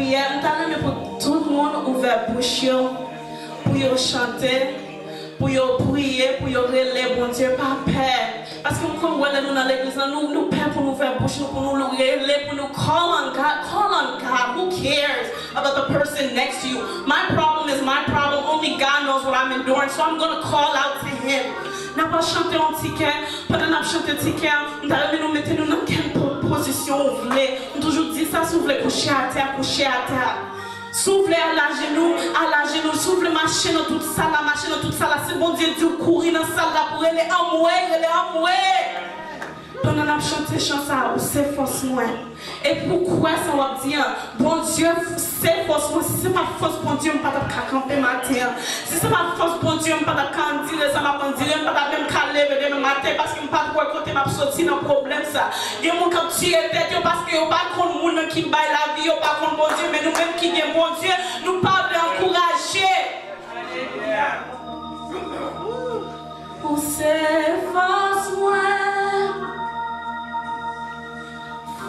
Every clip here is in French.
prière, nous pour tout le monde ouvert bouche pour chanter, pour prier, pour relayer bon Dieu par paix. Parce que nous dans l'église, nous payons pour nous faire bouche, pour nous relayer, pour nous call on God. Who cares about the person next to you? My problem is my problem. Only God knows what I'm enduring, so I'm going to call out to Him. Nous pas chanter un ticket, pendant que nous chantons un ticket, nous mettons dans quelle position vous voulez. Nous toujours dit ça, si vous voulez coucher à terre, coucher à terre. Soufflez à la genou, soufflez marcher dans toute salle, marcher dans toute salle. C'est bon Dieu dit courir dans la salle là pour aller amouer. Pendant que nous chantons chanson, c'est force moi. Et pourquoi ça va dire, bon Dieu, c'est force moi. Si ce n'est pas force, bon Dieu, je ne peux pas camper matin. Si ce n'est pas force, bon Dieu, je ne peux pas dire, ça m'a pas dit, je ne peux pas même lever demain matin parce que je ne peux pas côté m'a sorti dans le problème ça. Il y a mon cap tirer tête parce que pas contre monde qui baille la vie, pas contre bon Dieu, mais nous-mêmes qui gagnons bon Dieu, nous parlons encourager. Pour ces forces moi.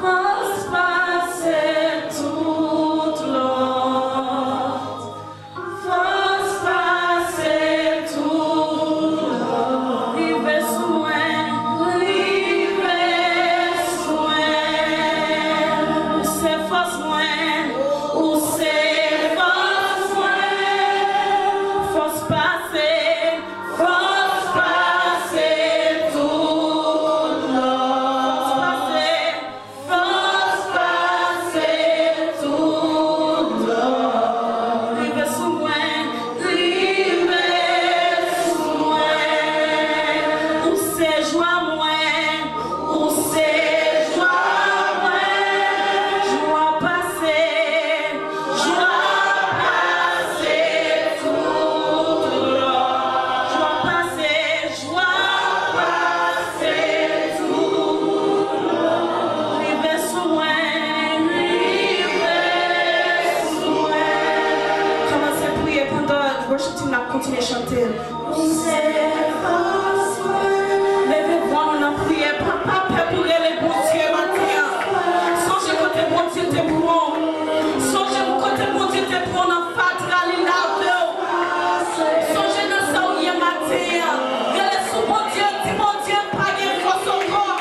Force passer toute l'autre. Force passer toute l'autre. Livre soin. Où c'est force moins. Où c'est force moins. Force passer. Force passer toute l'autre. Continuez à chanter. Levez-vous, on a prié. Papa, pour les bons dieux maintenant. Songez côté bon Dieu, t'es bon. Songez côté bon Dieu, t'es bon. En fatra, l'ilave. Songez dans ça où il y a matin. Regardez sous bon Dieu, dis bon Dieu, pas de force encore.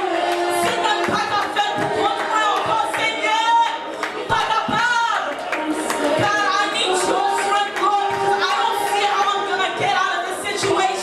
Si vous n'avez pas qu'à faire pour moi encore, Seigneur, pas capable. Car I need you. Get out of this situation.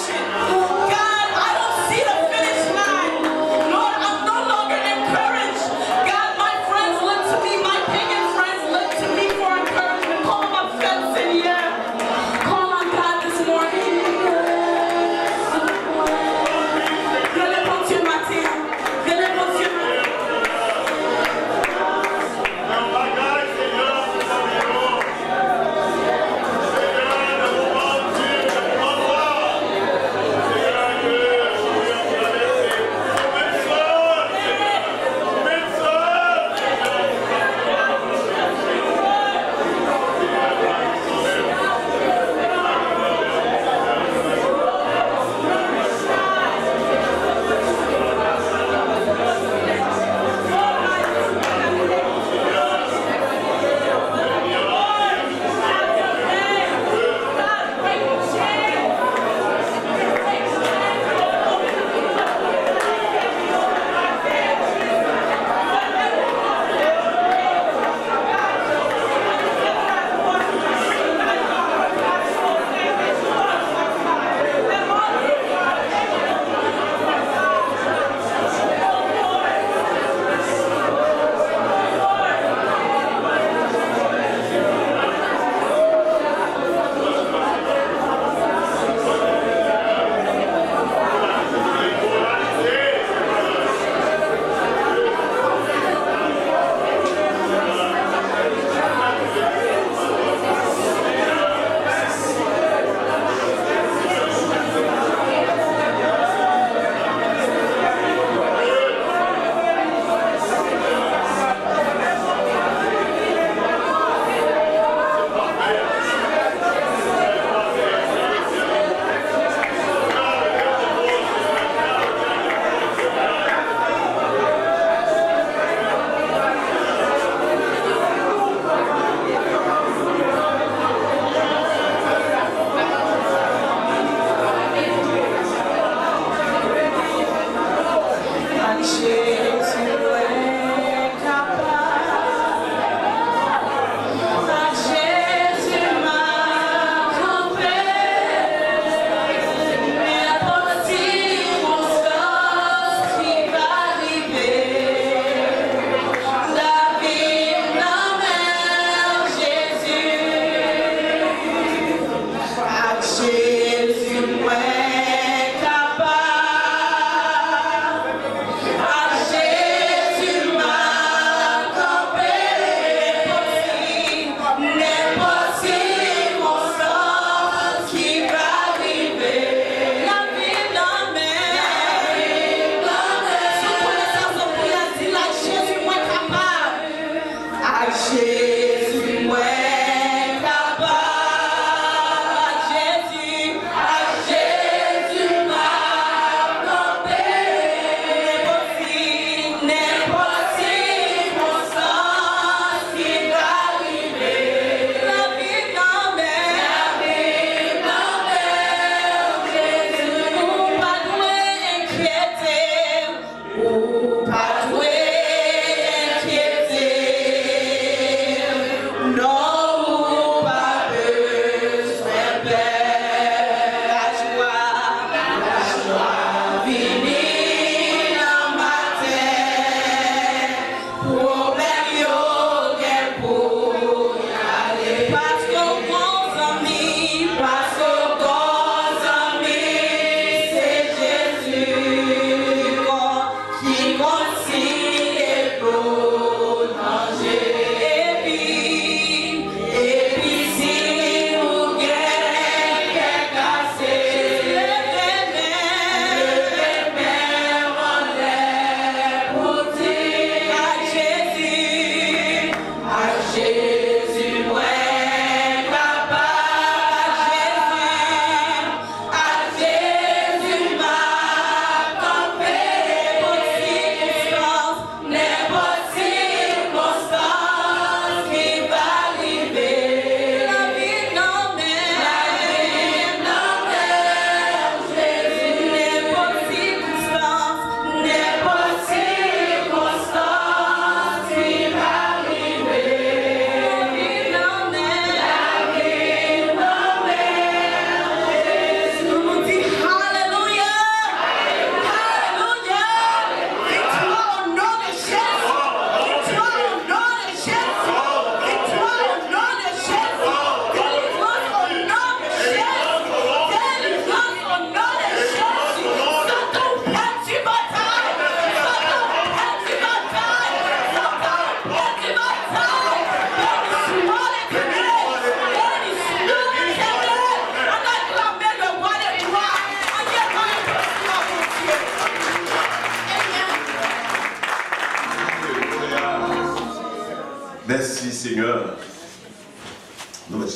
Nous mettons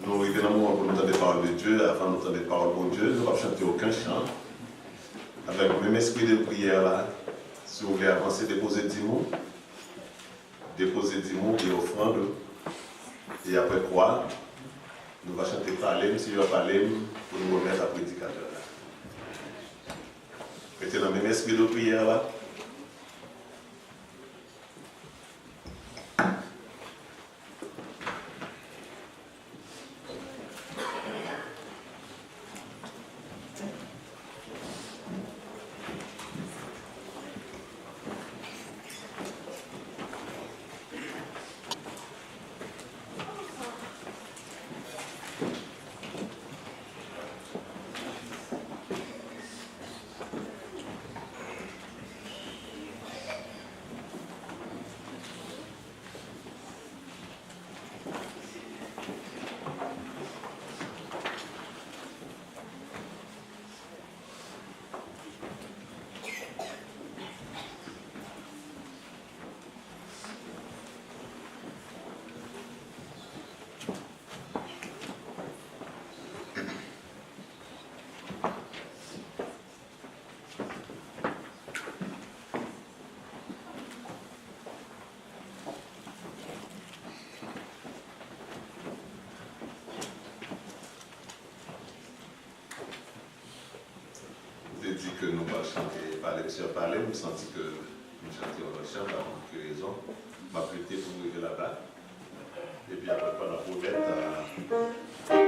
nous arrivons dans le moment pour nous entendre des paroles de Dieu, avant de nous entendre des paroles de Dieu, nous ne pouvons chanter aucun chant. Avec le même esprit de prière là, si vous voulez avancer, déposer 10 mots et offrande. Et après quoi, nous allons chanter parler, si vous va parler, pour nous remettre à prédicateur. Mettez dans le même esprit de prière là. Dit que nous allons chanter parler sur parler, nous sentons que nous chantons le chant par une raison. Je vais prêter pour arriver là-bas. Et puis après, on va promettre à prier.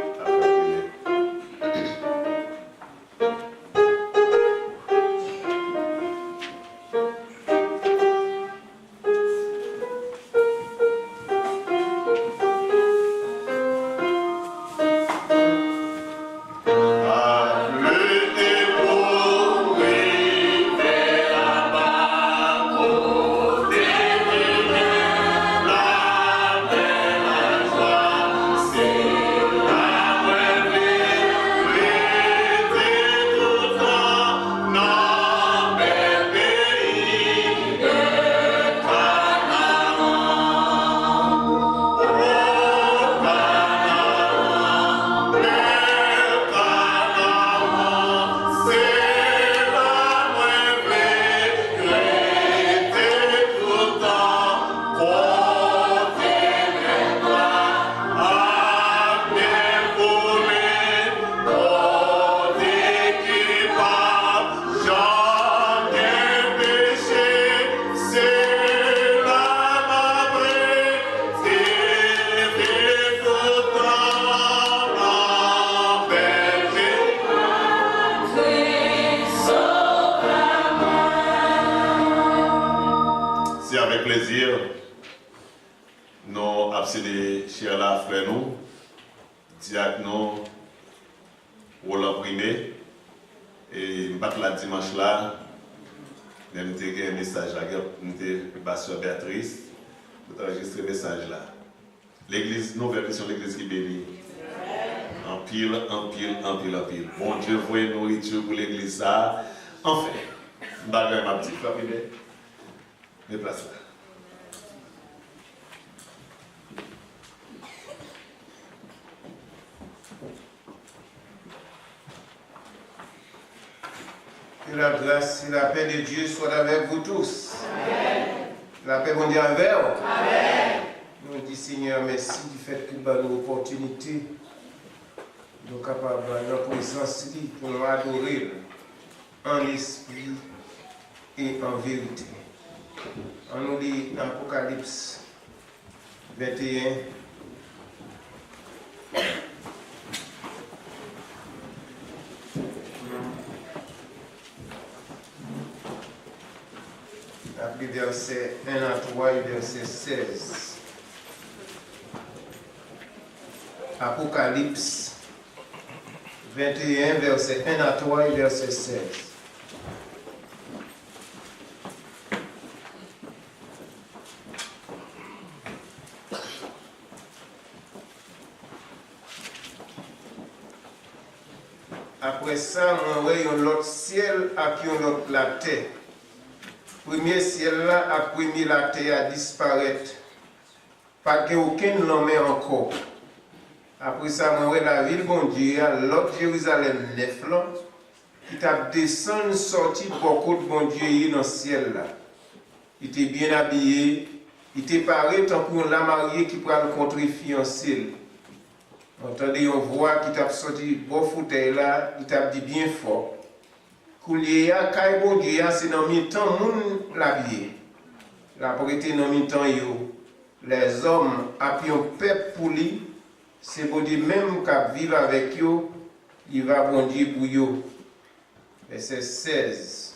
L'église, nouvelle version de l'église qui bénit. En pile. Bon Dieu, voyez nourriture pour l'église ça. Enfin, bagarre ma petite famille. Déplace là. Que la grâce et la paix de Dieu soient avec vous tous. Amen. La paix mondiale avec vous. Amen. Nous disons Seigneur, merci du fait que nous avons l'opportunité de capable dans la présence pour nous adorer en esprit et en vérité. On nous lit dans Apocalypse 21. Après verset 1 à 3 et verset 16. Apocalypse 21, verset 1 à 3 et verset 16. Après ça, on voit l'autre ciel et l'autre la terre. Premier ciel là, après la terre a disparaître. pas que aucun nommé encore. Après ça, moi, la ville, bon Dieu, l'autre Jérusalem neuf, là, qui t'a descendu, sorti pour côté, bon Dieu, dans le ciel, là. Il était bien habillé, il était paré tant qu'on l'a marié qui prend le contre fiancé. Entendez, on voit qui t'a sorti, bon fauteuil là, il t'a dit bien fort. Koulier, quand bon Dieu, c'est dans le temps, moun l'habillé. La propriété dans le temps, les hommes appuyent un peuple pour lui. C'est pour dire même qu'à vivre avec eux, il va bon Dieu pour eux. Verset 16.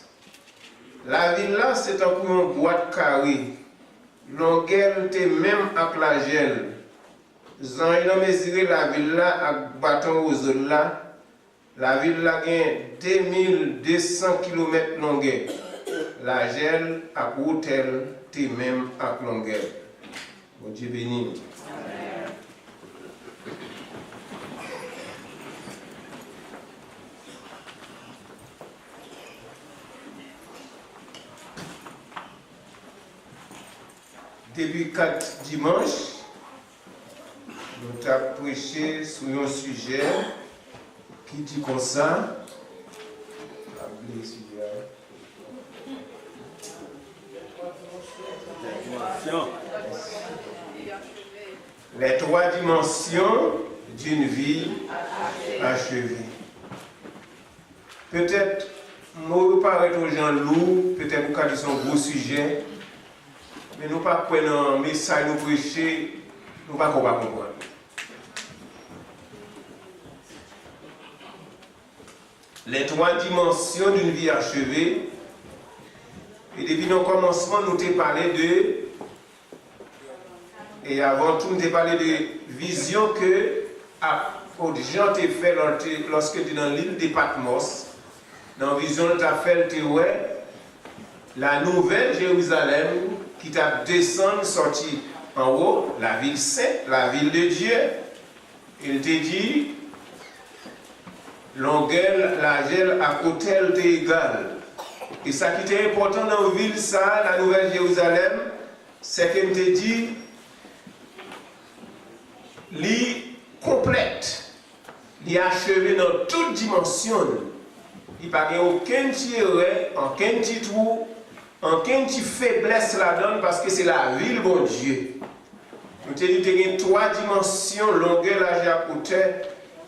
La ville là, c'est encore une boîte carrée. Longueur était même avec la gel. Zan il a mesuré la ville là avec bâton aux autres là. La ville là gagne 2200 km longueur. La gel à hôtel était même avec longueur. Bon Dieu béni. Depuis 4 dimanches, nous avons prêché sur un sujet qui dit comme ça. Les 3 dimensions d'une vie achevée. Peut-être, nous paraît aux gens lourds, peut-être que c'est un gros sujet. Mais nous ne pouvons pas prendre un message, nous prêcher, nous ne pouvons pas comprendre. Les 3 dimensions d'une vie achevée. Et depuis nos commencements, nous t'ai parlé de. Et avant tout, nous t'ai parlé de vision que Jean t'a fait lorsque tu es dans l'île de Patmos. Dans la vision, tu as fait la nouvelle Jérusalem qui t'a descendu, sorti en haut, la ville sainte, la ville de Dieu. Il t'a dit, longueur, largeur, à côté, elle est égale. Et ça qui était important dans la ville, ça, la nouvelle Jérusalem, c'est qu'il t'a dit, l'île complète, l'île achevée dans toute dimension. Il n'y a pas aucun tiré, aucun petit trou, aucun petit faiblesse là-dedans parce que c'est la ville, bon Dieu. Nous t'ai dit qu'il y a 3 dimensions, longueur, largeur, à côté.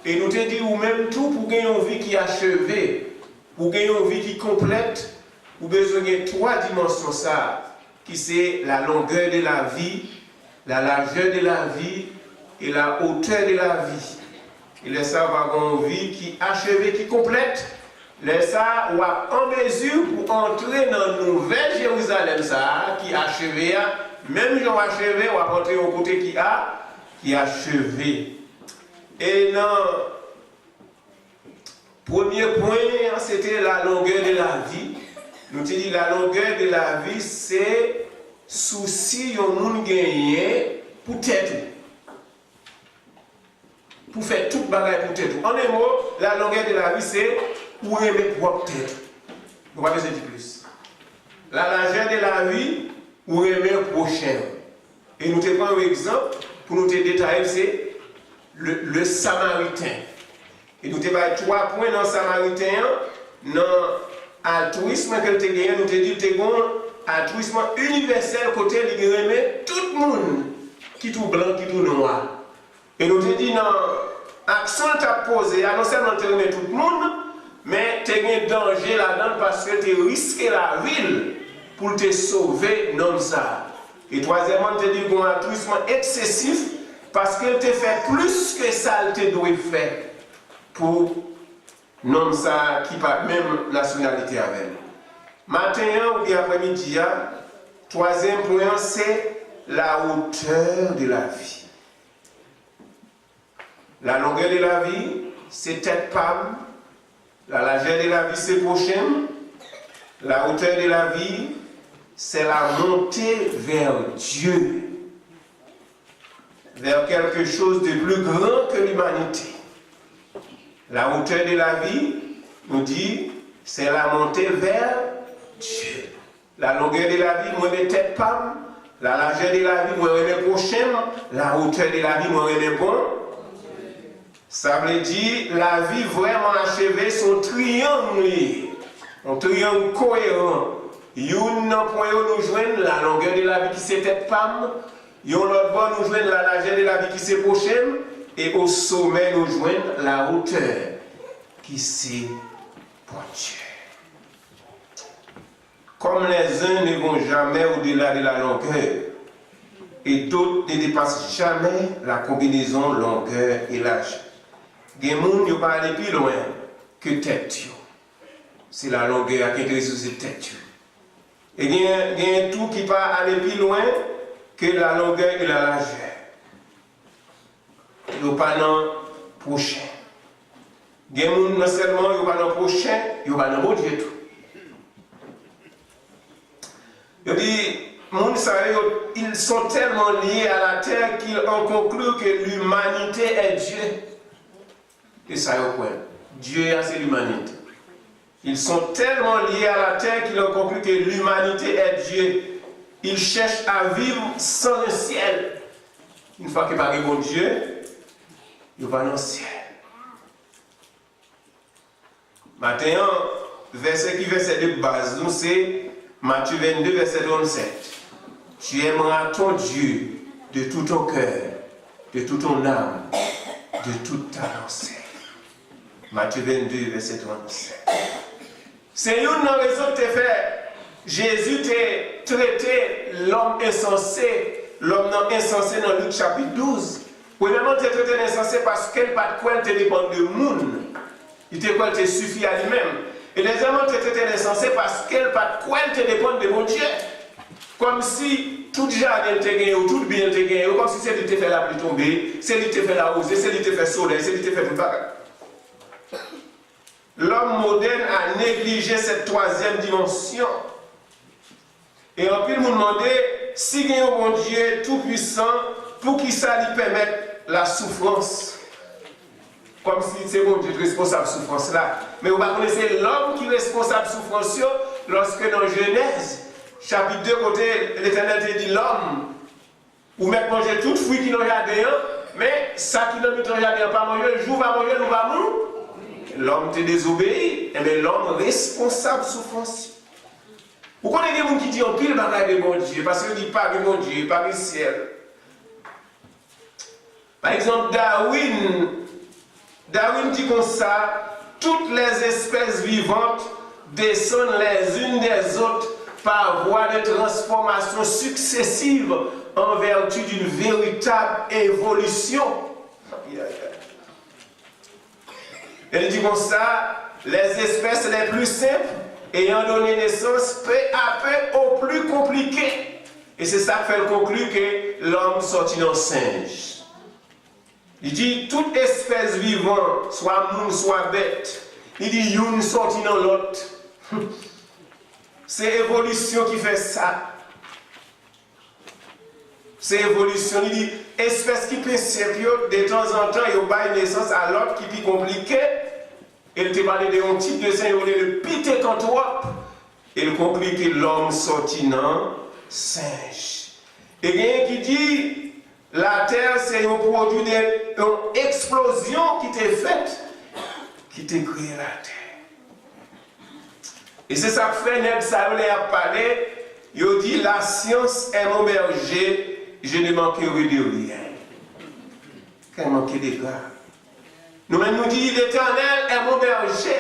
Et nous t'ai dit, ou même tout, pour gagner une vie qui est achevée, pour gagner une vie qui est complète, vous avez besoin de 3 dimensions, ça, qui c'est la longueur de la vie, la largeur de la vie et la hauteur de la vie. Et là, ça va avoir une vie qui est achevée, qui est complète. Là, ça, on va en mesure pour entrer dans la nouvelle Jérusalem, ça, qui est achevée. Même si on va achever, on va rentrer au côté qui est achevé. Et dans premier point, c'était la longueur de la vie. Nous avons dit la longueur de la vie, c'est souci au monde gagné pour tête. Pour faire toute bagaille pour tête. En un mot, la longueur de la vie, c'est pour aimer propre tête. Nous ne pouvons pas dire plus. La largeur de la vie, pour aimer prochain. Et nous te prenons un exemple pour nous te détailler, c'est le Samaritain. Et nous te parlons 3 points dans le Samaritain. Dans l'altruisme que tu as gagné, nous te dit que tu as un altruisme universel côté de aimer tout le monde, qui tout blanc, qui tout noir. Et nous te dit dans l'action que tu as posé, non seulement tu aimes tout le monde, mais tu as un danger là-dedans parce que tu risques la ville pour te sauver non ça. Et troisièmement, tu as dit un altruisme excessif parce qu'elle te fait plus que ça, elle te doit faire pour non ça qui pas même nationalité avec. Matin ou bien après-midi, 3e point, c'est la hauteur de la vie. La longueur de la vie, c'est tête palme. La largeur de la vie, c'est prochaine. La hauteur de la vie, c'est la montée vers Dieu. Vers quelque chose de plus grand que l'humanité. La hauteur de la vie, nous dit, c'est la montée vers Dieu. La longueur de la vie, moi, de tête palme. La largeur de la vie, moi, je prochain. La hauteur de la vie, moi, je bon. Ça veut dire la vie vraiment achevée, son triangle. Un triangle cohérent. Yon point nous joindre la longueur de la vie qui c'est tête femme. Yon l'autre bord nous joindre la largeur de la vie qui c'est prochaine. Et au sommet nous joindre la hauteur qui c'est pour Dieu. Comme les uns ne vont jamais au-delà de la longueur, et d'autres ne dépassent jamais la combinaison longueur et large. Il y a des gens qui ne vont pas aller plus loin que tête. C'est la longueur qui est sur cette tête. Et il y a un tout qui ne va pas aller plus loin que la longueur et la largeur. Il n'y a pas dans le prochain. Il y a des gens non seulement il n'y a pas dans le prochain, il n'y a pas dans le Dieu tout. Il dit, ils sont tellement liés à la terre qu'ils ont conclu que l'humanité est Dieu. Et ça y est quoi? Dieu c'est l'humanité. Ils sont tellement liés à la terre qu'ils ont conclu que l'humanité est Dieu. Ils cherchent à vivre sans le ciel. Une fois qu'ils parlent de Dieu, ils vont dans le ciel. Maintenant, verset de base, nous c'est Matthieu 22, verset 27. Tu aimeras ton Dieu de tout ton cœur, de toute ton âme, de toute ta pensée. Matthieu 22, verset 27. C'est une raison de te faire. Jésus t'a traité l'homme insensé, l'homme non insensé dans Luc chapitre 12. Premièrement, tu as traité l'insensé parce qu'elle n'a pas de quoi te dépend de monde. Il te quoi te suffit à lui-même. Et deuxièmement, tu as traité l'insensé parce qu'elle n'a pas de quoi te dépend de mon Dieu. Comme si tout jardin te gagné ou tout bien te gagné, comme si c'est lui te fait la pluie tomber, c'est lui te fait la rosée, c'est lui te fait soleil, c'est lui te fait tout ça. L'homme moderne a négligé cette troisième dimension. Et on peut nous demander si il y a un bon Dieu tout-puissant, pour qui ça lui permette la souffrance. Comme si c'est bon Dieu responsable de la souffrance là. Mais vous connaissez l'homme qui est responsable de la souffrance lorsque dans Genèse, chapitre 2, côté l'Éternel te dit l'homme, ou mettre manger toute fruit qui n'ont jardin, mais ça qui n'a pas jardin pas manger, le jour va manger, nous va mourir. L'homme te désobéit, et bien l'homme responsable de souffrance. Vous connaissez des gens qui disent en pile bagaille de mon Dieu, parce qu'ils disent pas de mon Dieu, pas du ciel. Par exemple, Darwin dit comme ça, toutes les espèces vivantes descendent les unes des autres par voie de transformation successive en vertu d'une véritable évolution. Elle dit comme ça, les espèces les plus simples ayant donné naissance peu à peu aux plus compliquées. Et c'est ça qui fait conclure que l'homme sortit d'un singe. Il dit, toute espèce vivante, soit moun, soit bête, il dit, une sortit dans l'autre. C'est l'évolution qui fait ça. C'est l'évolution. Il dit, espèce qui peut simple, de temps en temps, il y a une naissance à l'autre qui est plus compliquée. Il te parlait d'un type de singe, il le pité quand toi. Il conclut que l'homme sortit dans singe. Et il y a un qui dit, la terre, c'est un produit d'une explosion qui t'est faite, qui t'a créé la terre. Et c'est ça que fait Ned Saoul a parlé. Il dit la science est mon berger, je ne manquerai de rien. Qu'elle manque de gars. Nous-mêmes nous disons l'Éternel est mon berger.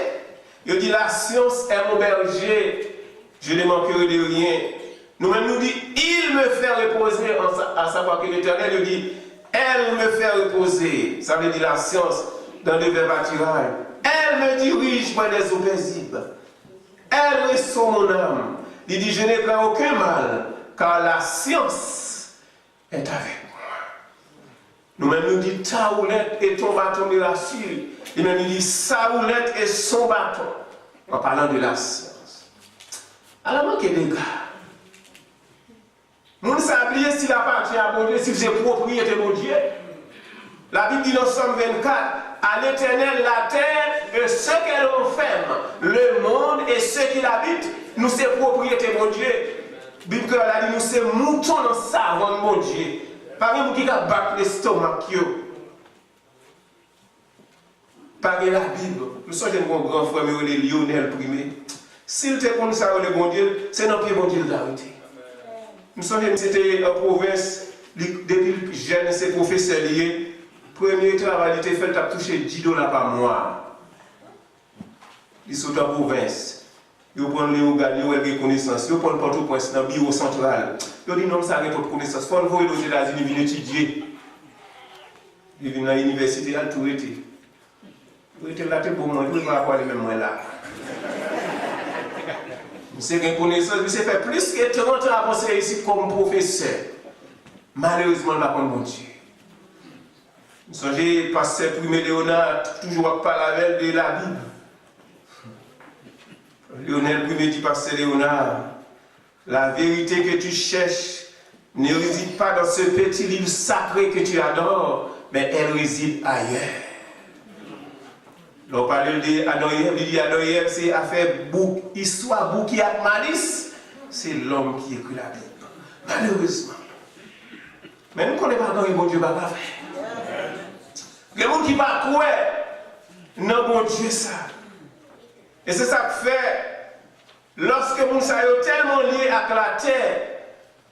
Il dit la science est mon berger, je ne manquerai de rien. Nous-mêmes nous disons il me fait reposer, à savoir que l'Éternel il dit elle me fait reposer. Ça veut dire la science dans le verbe attirail. Elle me dirige par des eaux paisibles. Elle ressort mon âme. Il dit, je n'ai pas aucun mal, car la science est avec moi. Nous-mêmes nous dit, ta houlette et ton bâton de la suie. Il nous dit, sa houlette et son bâton. En parlant de la science. Alors, manque des gars. Nous ne savons pas s'il appartient à mon Dieu, si c'est propriété de mon Dieu. La Bible dit dans Somme 24, à l'Éternel la terre et ce qu'elle enferme, le monde et ceux qui l'habitent, nous c'est propriété mon Dieu. Bible a dit nous c'est mouton dans savon mon Dieu. Pas un qui a battre l'estomac par la Bible. Nous sommes un grand frère mais Lionel Primé. S'il te connaît ça le bon Dieu, c'est notre bon Dieu d'arrêter. Nous sommes c'était en province depuis jeune c'est professeur lié. Premier travail il était fait à toucher $10 par mois. Il sont en province. Ils prennent les gagner, ils ont connaissance. Ils prennent Port-au-Prince dans le bureau central. Ils disent non, ça n'a pas de connaissance. Il faut envoyer aux États-Unis, ils viennent étudier. Ils viennent à l'université, ils ont tout été. Ils étaient là pour moi, ils ne vont pas avoir les mêmes moyens là. C'est une connaissance, mais c'est fait plus que 30 ans à penser ici comme professeur. Malheureusement, il n'a pas de bon Dieu. J'ai passé premier Léonard, toujours par la veille de la Bible. Lionel Primé dit pasteur Léonard, la vérité que tu cherches ne réside pas dans ce petit livre sacré que tu adores, mais elle réside ailleurs. On parle d'Adam et Ève, il dit Adam et Ève, c'est affaire histoire bouc qui a malice, c'est l'homme qui écrit la Bible. Malheureusement. Mais nous ne connaissons pas Adam et bon Dieu, pas faire. Il y a des gens qui ne croient pas, non, bon Dieu, ça. Et c'est ça que fait, lorsque nous sommes tellement liés avec la terre,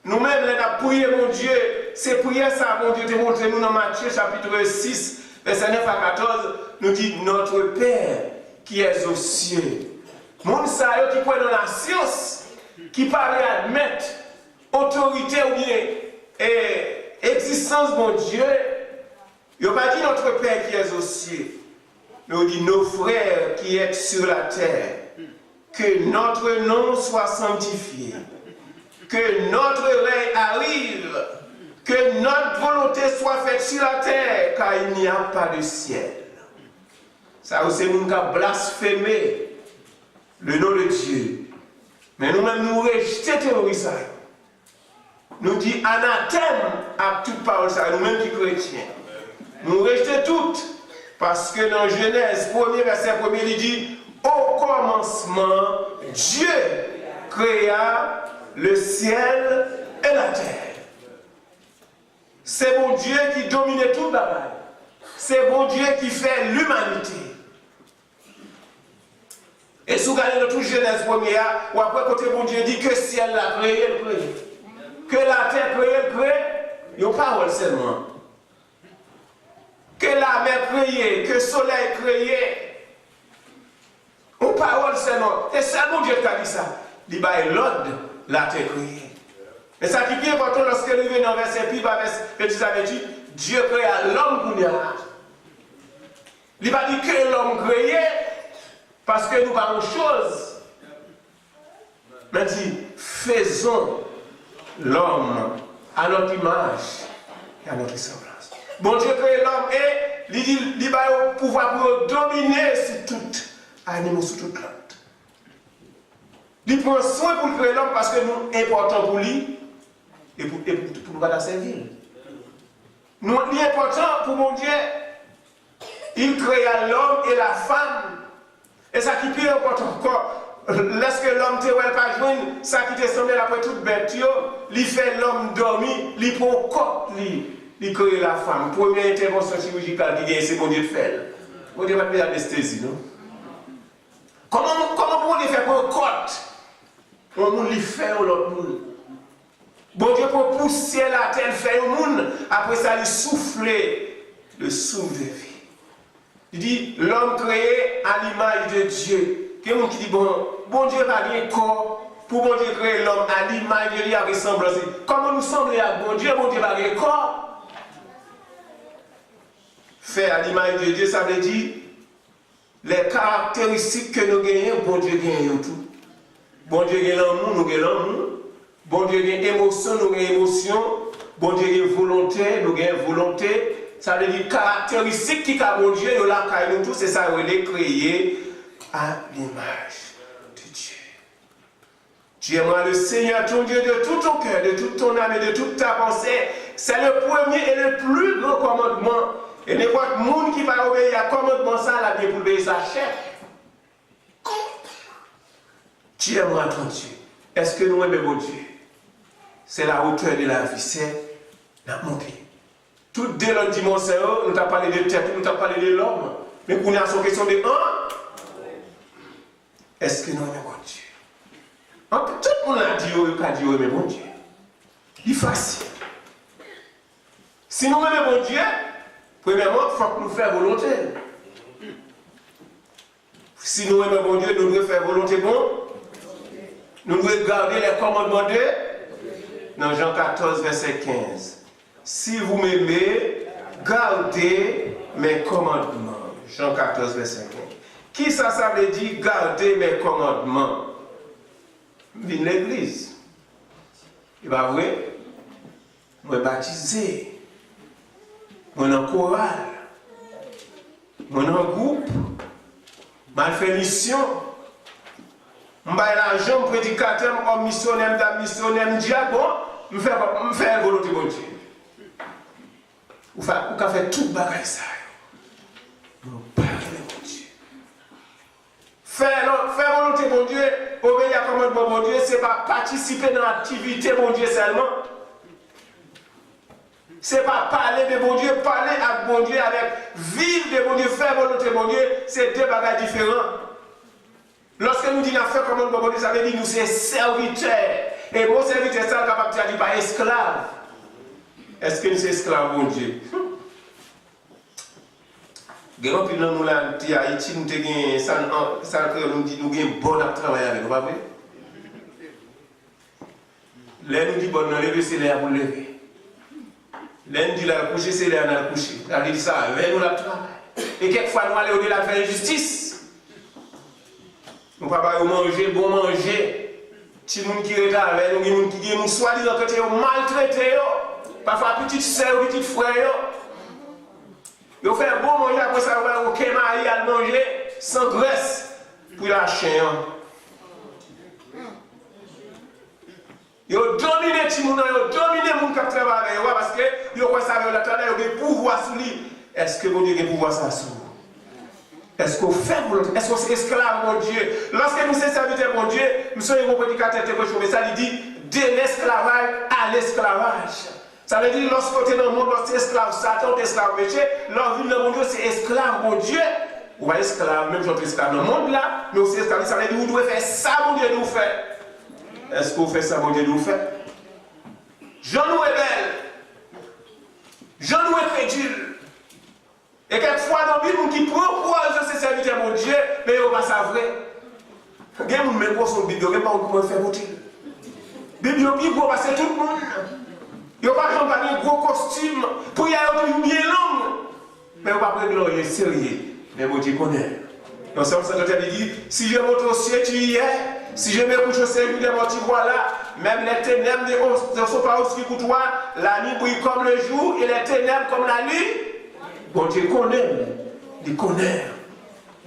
nous-mêmes, nous avons prié mon Dieu, c'est prier ça, mon Dieu, te montre nous dans Matthieu chapitre 6, verset 9 à 14, nous dit notre Père qui est aux cieux. Moun sa yo qui croit dans la science, qui parle admettre autorité ou bien existence mon Dieu, il n'a pas dit notre Père qui est aux cieux. Nous dit nos frères qui êtes sur la terre, que notre nom soit sanctifié, que notre règne arrive, que notre volonté soit faite sur la terre, car il n'y a pas de ciel. Ça c'est nous qui avons blasphémé le nom de Dieu. Mais nous-mêmes nous rejetons terroristes. Nous disons anathème à toute parole, nous-mêmes qui chrétiens. Nous rejetons toutes. Parce que dans Genèse, premier verset, il dit au commencement, Dieu créa le ciel et la terre. C'est bon Dieu qui dominait tout le bagaille. C'est bon Dieu qui fait l'humanité. Et si vous regardez dans toute Genèse première, ou après côté bon Dieu dit que le ciel l'a créé, il crée. Que la terre crée, il crée. Il n'y a pas parole seulement. Que la mer créée, que le soleil créé. On parole seulement. Et c'est bon Dieu qui a dit ça. Il dit l'ordre, la terre créée. Et ça qui est bien important lorsque nous venons dans verset plus bas, verset Dieu créa l'homme pour nous. Il va dire que l'homme créé parce que nous parlons chose. Mais il dit faisons l'homme à notre image et à notre semblance. Bon Dieu crée l'homme et il va pouvoir pour dominer sur tout animal, sur toute plante. Il prend soin pour créer l'homme parce que nous sommes importants pour lui et pour nous la servir. Nous sommes importants pour mon Dieu. Il créa l'homme et la femme. Et ça qui est plus important encore, lorsque l'homme te voit pas joindre, ça qui te semble après toute bête, il fait l'homme dormir, il prend corps, il crée la femme. Première intervention chirurgicale qui vient, c'est mon Dieu de faire. Mon Dieu va te faire l'anesthésie, non? Comment on fait pour un côte? On lui fait l'autre monde. Bon Dieu pour pousser la terre, faire un monde, après ça, il souffle le souffle de vie. Il dit, l'homme créé à l'image de Dieu. Quelqu'un qui dit, bon Dieu va bien corps, pour bon Dieu créer l'homme à l'image de Dieu, à ressemblance. Comment nous semblons à bon Dieu va bien corps? Fait à l'image de Dieu, ça veut dire, les caractéristiques que nous gagnons, bon Dieu gagne tout. Bon Dieu gagne l'amour, nous gagnons l'amour. Bon Dieu gagne émotion, nous gagnons émotion. Bon Dieu gagne volonté, nous gagnons volonté. Ça veut dire caractéristique qui a bon Dieu, nous la caillons tous, c'est ça, on est créé à l'image de Dieu. Tu aimeras le Seigneur ton Dieu de tout ton cœur, de toute ton âme et de toute ta pensée. C'est le premier et le plus grand commandement. Et n'importe monde qui va obéir à commandement, ça, la bien pour obéir sa chair. Tu aimeras ton Dieu. Est-ce que nous aimons mon Dieu? c'est la hauteur de la vie, c'est la montée. Tout dès le dimanche, nous avons parlé de tête, nous avons parlé de l'homme. Mais pour nous, c'est une question de un. Est-ce que nous aimons Dieu? Tout le monde a dit, il aime mon Dieu. Il est facile. Si nous aimons Dieu, premièrement, il faut que nous fassions volonté. Si nous aimons Dieu, nous devons faire volonté bon. Nous devons garder les commandements de dans Jean 14, verset 15. Si vous m'aimez, gardez mes commandements. Jean 14, verset 15. Qui ça veut dire garder mes commandements? Viens l'église. Et bien vrai, moi baptisé, moi en chorale, moi en groupe, moi fait mission. Je vais l'argent, prédicateur, comme missionnaire, diacon, je fais volonté de Dieu. Vous faites tout le bagage ça. Vous parlez de Dieu. Faire volonté de Dieu, obéir à commandement de Dieu, ce n'est pas participer dans l'activité de Dieu seulement. Ce n'est pas parler de bon Dieu, parler avec bon Dieu, avec vivre de bon Dieu, faire volonté de bon Dieu, c'est deux bagages différents. Lorsque nous disons faire commandement de Dieu, ça veut dire que nous sommes serviteurs. Et mon serviteur, ça, capable de dire pas esclave. Est-ce que nous sommes esclaves, mon Dieu? Grand pile nous là, Haïti, nous avons ça que nous dit nous avons bon à travailler avec, vous pas vrai? Là nous dit bon, nous lever c'est là pour lever. Là nous dit là coucher c'est là dans coucher. Ça dit ça, nous la travail. Et quelquefois nous allons au-delà de faire justice. Nous pas manger, bon manger. Si nous qui est avec nous, qui nous soi-disant que nous maltraités, parfois petite sœur, petite frère. Ils font un bon manger, après ça, on va au kémaï à manger sans graisse pour la chaîne. Ils ont dominé les gens, ils ont dominé les gens qui travaillent parce que ils ont savent la travail, ils ont pouvoir sur lui. Est-ce que mon Dieu a pouvoir ça sur vous? Est-ce qu'on fait volonté? Est-ce qu'on est esclave, mon Dieu? Lorsque nous sommes serviteurs, mon Dieu, nous sommes un prédicateur, mais ça dit de l'esclavage à l'esclavage. Ça veut dire, lorsque tu es dans le monde, lorsque tu es esclave Satan, tu es esclave péché, lorsque tu es dans le monde, c'est esclave, mon Dieu. Ou pas esclave, même si tu es esclave dans le monde là, mais aussi esclave, ça veut dire, vous devez faire ça, mon Dieu, nous fait. Est-ce qu'on fait ça, mon Dieu, nous fait? Jean nous est belle. Jean nous est crédule. Et quelquefois, dans la Bible, qui propose ces serviteurs, mon Dieu, mais on va savoir. Il y a des gens qui sont Bible, il n'y a pas comment faire voter. Bible, il faut passer tout le monde. Il n'y a pas de gros costume pour y aller bien long. Mais on va pas prendre le sérieux. Mais mon Dieu connaît. Donc, c'est comme ça que tu dit, si je monte au ciel, tu y es. Si je me couche au ciel, tu vois là. Même les ténèbres ne sont pas aussi que toi. La nuit brille comme le jour et les ténèbres comme la nuit. Bon Dieu connaît. Il connaît.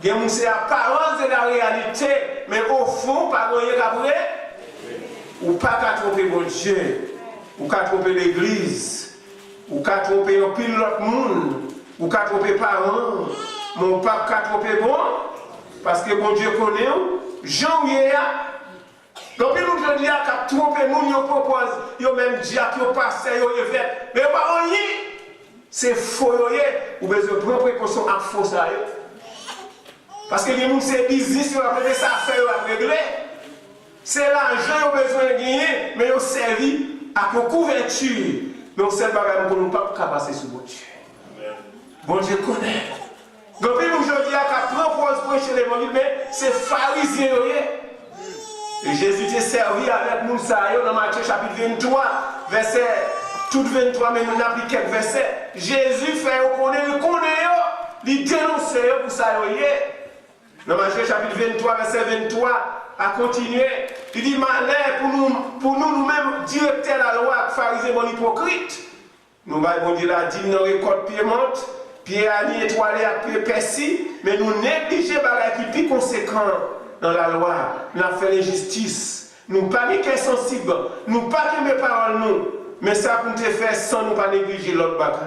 Il y a une apparence de la réalité. Mais au fond, pas de rien qu'après. Ou pas qu'à tromper mon Dieu. Ou qu'à tromper l'église, ou qu'à tromper un pile l'autre monde, ou qu'à tromper parents, mon papa qu'à tromper bon, parce que bon Dieu connaît, Jean Yéa. Donc, nous je dis qu'à tromper nous, nous propose, nous même dit à nous passer, nous évêques, mais pas rien. C'est faux, ou besoin de prendre précaution avec faux ça. Parce que les gens, c'est business, ils ont ça faire à régler. C'est l'argent qu'ils ont besoin de gagner, mais ils ont servi. À vos couvertures, mais on sait pas que nous ne pouvons pas passer sur bon Dieu. Bon Dieu connaît. Donc, aujourd'hui, à propose prêcher l'évangile, mais c'est pharisien. Et Jésus t'est servi avec nous, ça, dans Matthieu chapitre 23, verset tout 23, mais nous n'avons quelques versets. Jésus fait, il dénonce pour ça. Dans Matthieu chapitre 23, verset 23, à continuer. Il dit, malheur pour nous-mêmes, directeurs de la loi, pharisiens, bon hypocrite. Nous, bon Dieu l'a dit, nous récoltons pied monte, pied ani étoilé à pied persil, mais nous négligeons les qui plus conséquents dans la loi. Nous avons fait l'injustice. Nous ne pas mis sensibles, nous pas que mes paroles, nous, mais ça pour nous faire sans nous pas négliger l'autre bagage.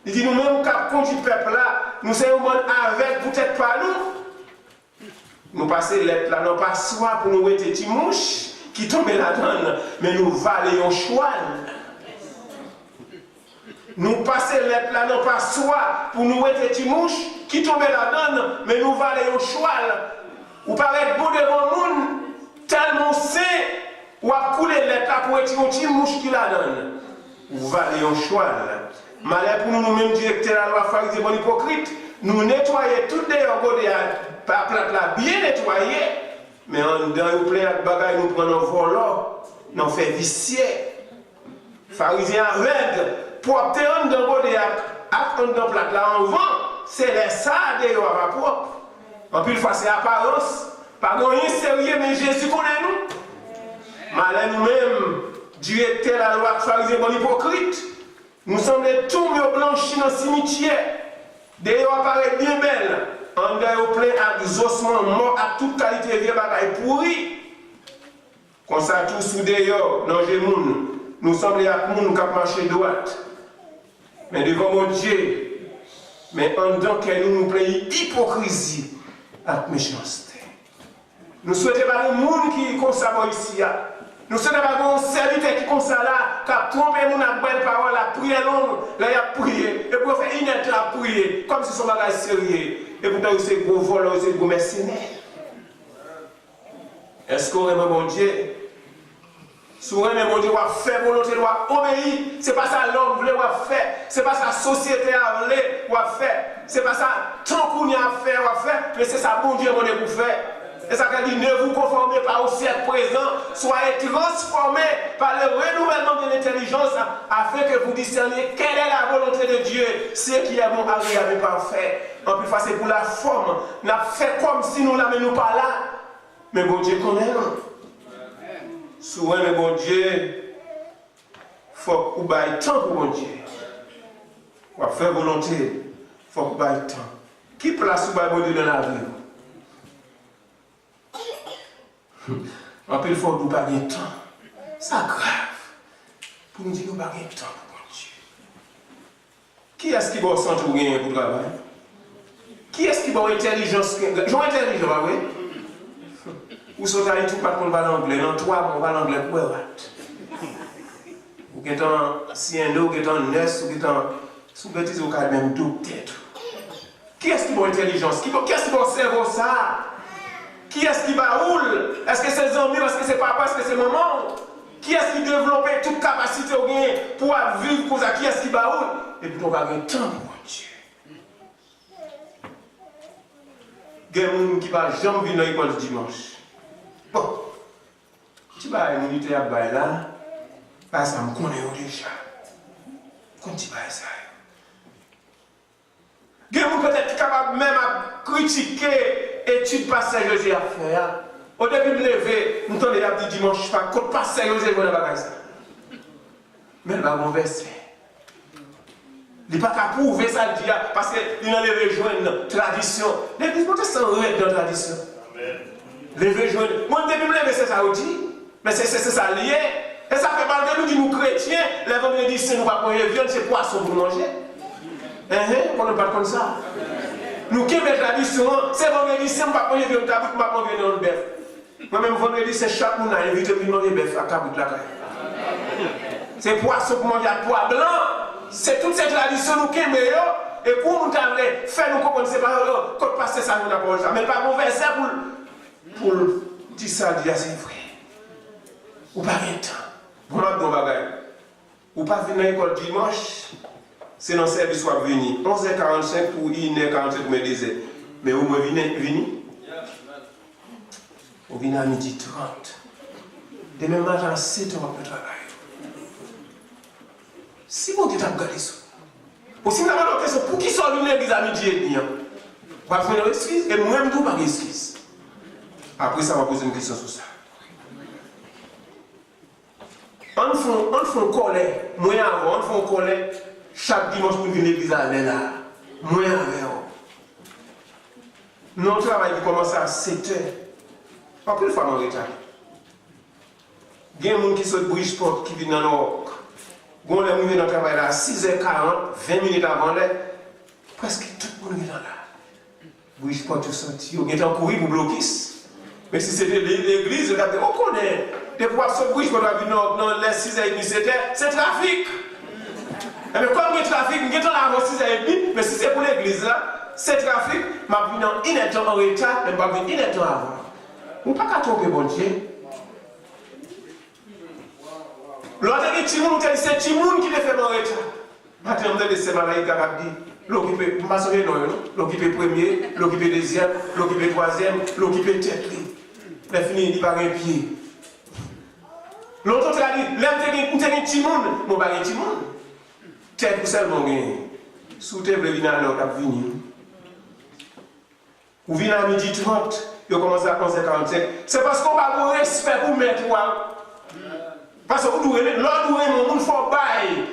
Il dit, nous-mêmes, qui conduit le peuple là, nous sommes au monde avec, peut-être pas nous. Nous passons lettre là, non pas soit pour nous mettre des mouches, qui tombe là-dedans, mais nous valons un choix. Nous passons l'être là, non pas soi, pour nous être des mouches qui tombent là-dedans, mais nous valons un choix. Ou paraît bon devant le monde, tellement c'est, ou à couler l'être là pour être une petite mouche qui là-dedans. Vous valez un choix. Malheur pour nous-mêmes, directeurs de la loi pharisien, bon hypocrite, nous nettoyer tout dehors, par plate là, bien nettoyé, mais en dedans, nous plein de bagages, nous prenons un volant, nous fait vicier. Pharisien aveugle, pour obtenir un côté dans plate là en vent, c'est les ça dehors à propre. En plus, c'est apparence, pas rien sérieux, mais Jésus connaît nous. Malheur nous-mêmes, directeurs de la loi pharisien, bon hypocrite, nous sommes tous mieux blanchis dans le cimetière. D'ailleurs, apparaît bien belle. En dehors, plein à des ossements morts à toute qualité de vie, bagaille pourri. Comme ça, tous sous d'ailleurs, dans les gens, nous sommes les gens qui marchent droite. Mais devant mon Dieu, mais en dedans, nous plein d'hypocrisie et méchanceté. Nous souhaitons pas le monde qui est comme ça ici. Nous ne sommes pas un serviteur qui est comme ça là, qui a trompé mon belle parole, la prière longue, là il a prié, et pour faire une heure à prier, comme si son bagage sérieux. Et pourtant, c'est gros voleur, c'est gros mercenaire. Est-ce qu'on aime mon Dieu? Si on aime mon Dieu, on va faire volonté, on va obéir. Ce n'est pas ça l'homme voulait faire. Ce n'est pas ça la société a voulu faire. Ce n'est pas ça tant qu'on y a fait, on va faire. Mais c'est ça bon Dieu pour faire. Et ça veut dire ne vous conformez pas au siècle présent, soyez transformés par le renouvellement de l'intelligence afin que vous discerniez quelle est la volonté de Dieu, ce qui est bon, agréable et parfait. En plus, c'est pour la forme. Nous avons fait comme si nous n'amenons pas là. Mais bon Dieu connaît. Souvent, mais bon Dieu, il faut que vous ayez temps pour bon Dieu. Pour faire volonté, il faut que vous ayez temps. Qui place vous bon Dieu dans la vie? En plus, il faut que vous ayez temps. C'est grave. Pour nous dire que vous n'avez pas temps pour bon Dieu. Qui est-ce qui va sentir pour gagner pour travail? Qui est-ce qui va intelligence? J'ai intelligence, oui? Ou sont allés tout pas qu'on va l'anglais, non, toi, on va l'anglais pour ou qui est en siendo, ou qui est en nest, ou qui est en sous-bêtise, ou qui a même douté. Qui est-ce qui va intelligence? Qui est-ce qui va cerveau ça? Qui est-ce qui va roule? Est-ce que c'est les amis, est-ce que c'est papa, est-ce que c'est maman? Qui est-ce qui développe toute capacité au gain pour vivre pour ça? Qui est-ce qui va roule? Et puis on va avoir temps pour Dieu. Il y a des gens qui ne vont jamais venir dans l'école du dimanche. Bon, tu vas une unité à bailler là, parce que ça me connaît déjà. Quand tu vas ça. Il y a des gens peut-être capables même à critiquer l'étude passée que j'ai à faire. Au début de me lever, nous avons dit dimanche, je ne sais pas, pas sérieux, je vais faire ça. Mais il va renverser. Il n'est pas qu'à prouver ça, parce qu'il a rejoint une tradition. L'église protestante est dans la tradition. Lever joindre. Moi, depuis me lever, c'est ça aussi. Mais c'est ça lié. Et ça fait mal de nous dire, nous chrétiens, les vendredis, c'est nous pas manger viande, c'est poisson pour manger. On ne parle comme ça. Nous qui avons la tradition, c'est vendredi, c'est nous pas manger viande, nous pas manger dans le bœuf. Moi-même, vendredi, c'est chaque monde a invité à manger bœuf à Kabout la caille. C'est poisson pour manger à pois blanc. C'est toute cette tradition nous qui aimons. Et pour nous faire nous comprendre, c'est pas quand passer ça, nous n'avons pas ça. Mais pas mauvais verset pour dire ça, dire c'est vrai. Ou pas rien de temps. Vous m'avez dit bagaille. Ou pas venir à l'école dimanche, c'est dans le service soit venu. 11h45 pour 1h45 me disait. Mais où me venez? Vous venez à 12h30. Demain matin, 7h après le travail. Si vous êtes regardé ça, ou si vous avez une question, pour qui sont venus à l'église à midi et demi? Vous allez faire une excuse et moi-même, tout pas d'excuse. Après ça, on va poser une question sur ça. On fait colère, moi avant, on fait colère chaque dimanche pour venir à l'église à là. Moi avant. Notre travail qui commence à 7h. Pas plus de fois en retard. Il y a des gens qui sont de Bridgeport qui viennent dans l'Orc. Quand on est arrivé dans le travail à 6h40, 20 minutes avant l'heure, presque tout le monde est là. Bridgeport est sorti, on est en courir pour bloquer. Mais si c'était l'église, on connaît de pouvoir se bouger pour venir dans les 6h30, 7h, c'est trafic. Mais comme le trafic, nous sommes là avant 6h30, mais si c'est pour l'église là, c'est trafic, je viens en une temps en retard, mais je viens une temps avant. Vous ne pouvez pas tromper bon Dieu. L'autre c'est Timoun qui le fait en retard. Maintenant, vous avez ces malades qui ont dit, l'occupé, l'occupé premier, l'occupé deuxième, l'occupé troisième, l'occupé tête. Les fini, il n'y a pas un pied. L'autre a dit, vous avez un Timoun, vous n'avez pas un Timoun. Tête seulement gagné. Sous table, vous venez à l'heure, vous venez. Vous venez à midi 30, vous commencez à 11h45. C'est parce qu'on va vous respect pour mettre. Parce que vous devez, l'autre vous il faut bailler.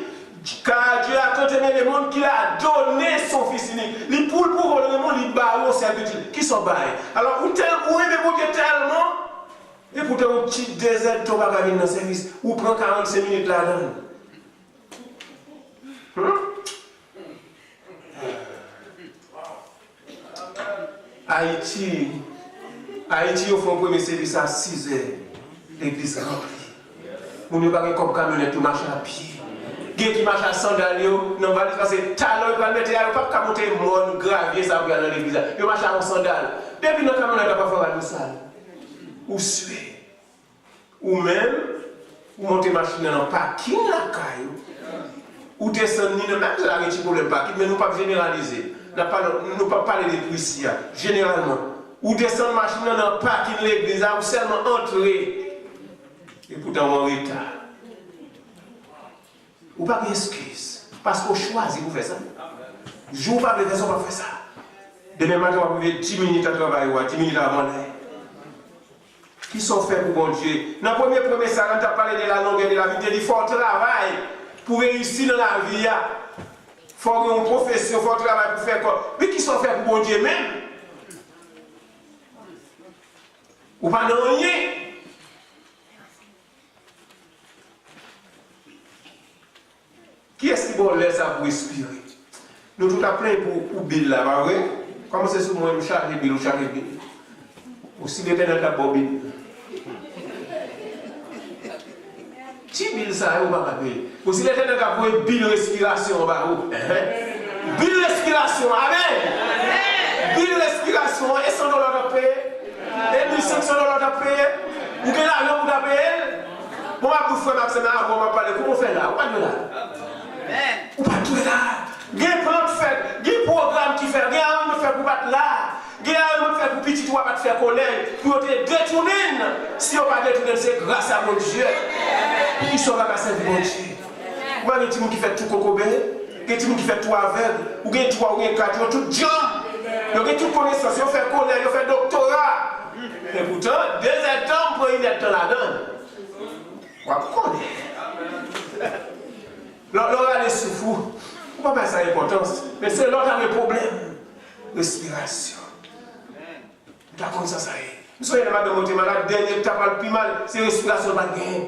Car Dieu a tant aimé le monde qu'il a donné son fils unique. Les poules pour le monde, les barreaux, c'est habituel. Qui sont baillés. Alors, vous aimez vous tellement. Et pourtant, un petit désert, tu vas venir dans le service. Ou prend 45 minutes là-dedans. Haïti, ils font un premier service à 6h. L'église remplie. Vous ne pouvez pas comme camionnette tout marcher à pied. Quelqu'un qui marche à sandales, non va parce que talon il va mettre pas monter mon gravier ça pour aller dans l'église. Il marche en sandales. Depuis notre camionnette pas faire la salle. Ou suer. Ou même ou monter machine dans le parking la caillou. Ou descendre ni même la réussite pour le parking mais nous pas généraliser. Nous pas parler des policiers généralement. Ou descendre machine dans le parking de l'église ou seulement entrer. Et pourtant, on est en retard. Ou pas d'excuse. Parce qu'on choisit pour faire ça. Je ne pas de raison pour faire ça. Demain matin, on va trouver 10 minutes à travailler ou 10 minutes avant l'air. Qui sont faits pour bon Dieu? Dans le premier ça, on a parlé de la longueur de la vie. Il faut travailler pour réussir dans la vie. Il faut avoir une profession, il faut travailler pour faire quoi? Mais qui sont faits pour bon Dieu même? Ou pas de rien? Qui est-ce qui va laisser ça pour respirer? Nous tout à plein pour Bill là, pas vrai? Comment c'est sur moi, je charge Bill ou charge Bill? Aussi bien dans la bobine. Qui Bill ça, ou pas payer? Aussi bien dans la bobine, Bill respiration, bah où? Bill respiration, amen! Bill respiration, et $100 à payer? Et $1,500 à payer? Ou bien l'argent pour payer? Bon, je vais vous faire Maxime, on va parler. Comment on fait là? On va là. Ou pas tout là. Il y a un plan de faire, il y a un programme qui fait, il y a un faire pour battre là. Il y a un faire pour petit, tu vas pas te faire collègue. Pour te détourner. Si on ne va pas détourner, c'est grâce à mon Dieu. Qui sont là, c'est mon Dieu. Ou il y a des gens qui font tout cocobé, il y a des gens qui font tout aveugle, ou il y a 3 ou 4, ils ont tout jambes. Il y a toute connaissance, ils ont fait collègue, ils ont fait doctorat. Et pourtant, 2 ans pour une être là-dedans. On va connaître. L'autre est fou. On ne va pas mettre ça importance. Mais c'est l'autre qui a un problème. Respiration. D'accord, ça y est. Vous savez, la madame est malade, dernier tape le plus mal, c'est respiration pas gain.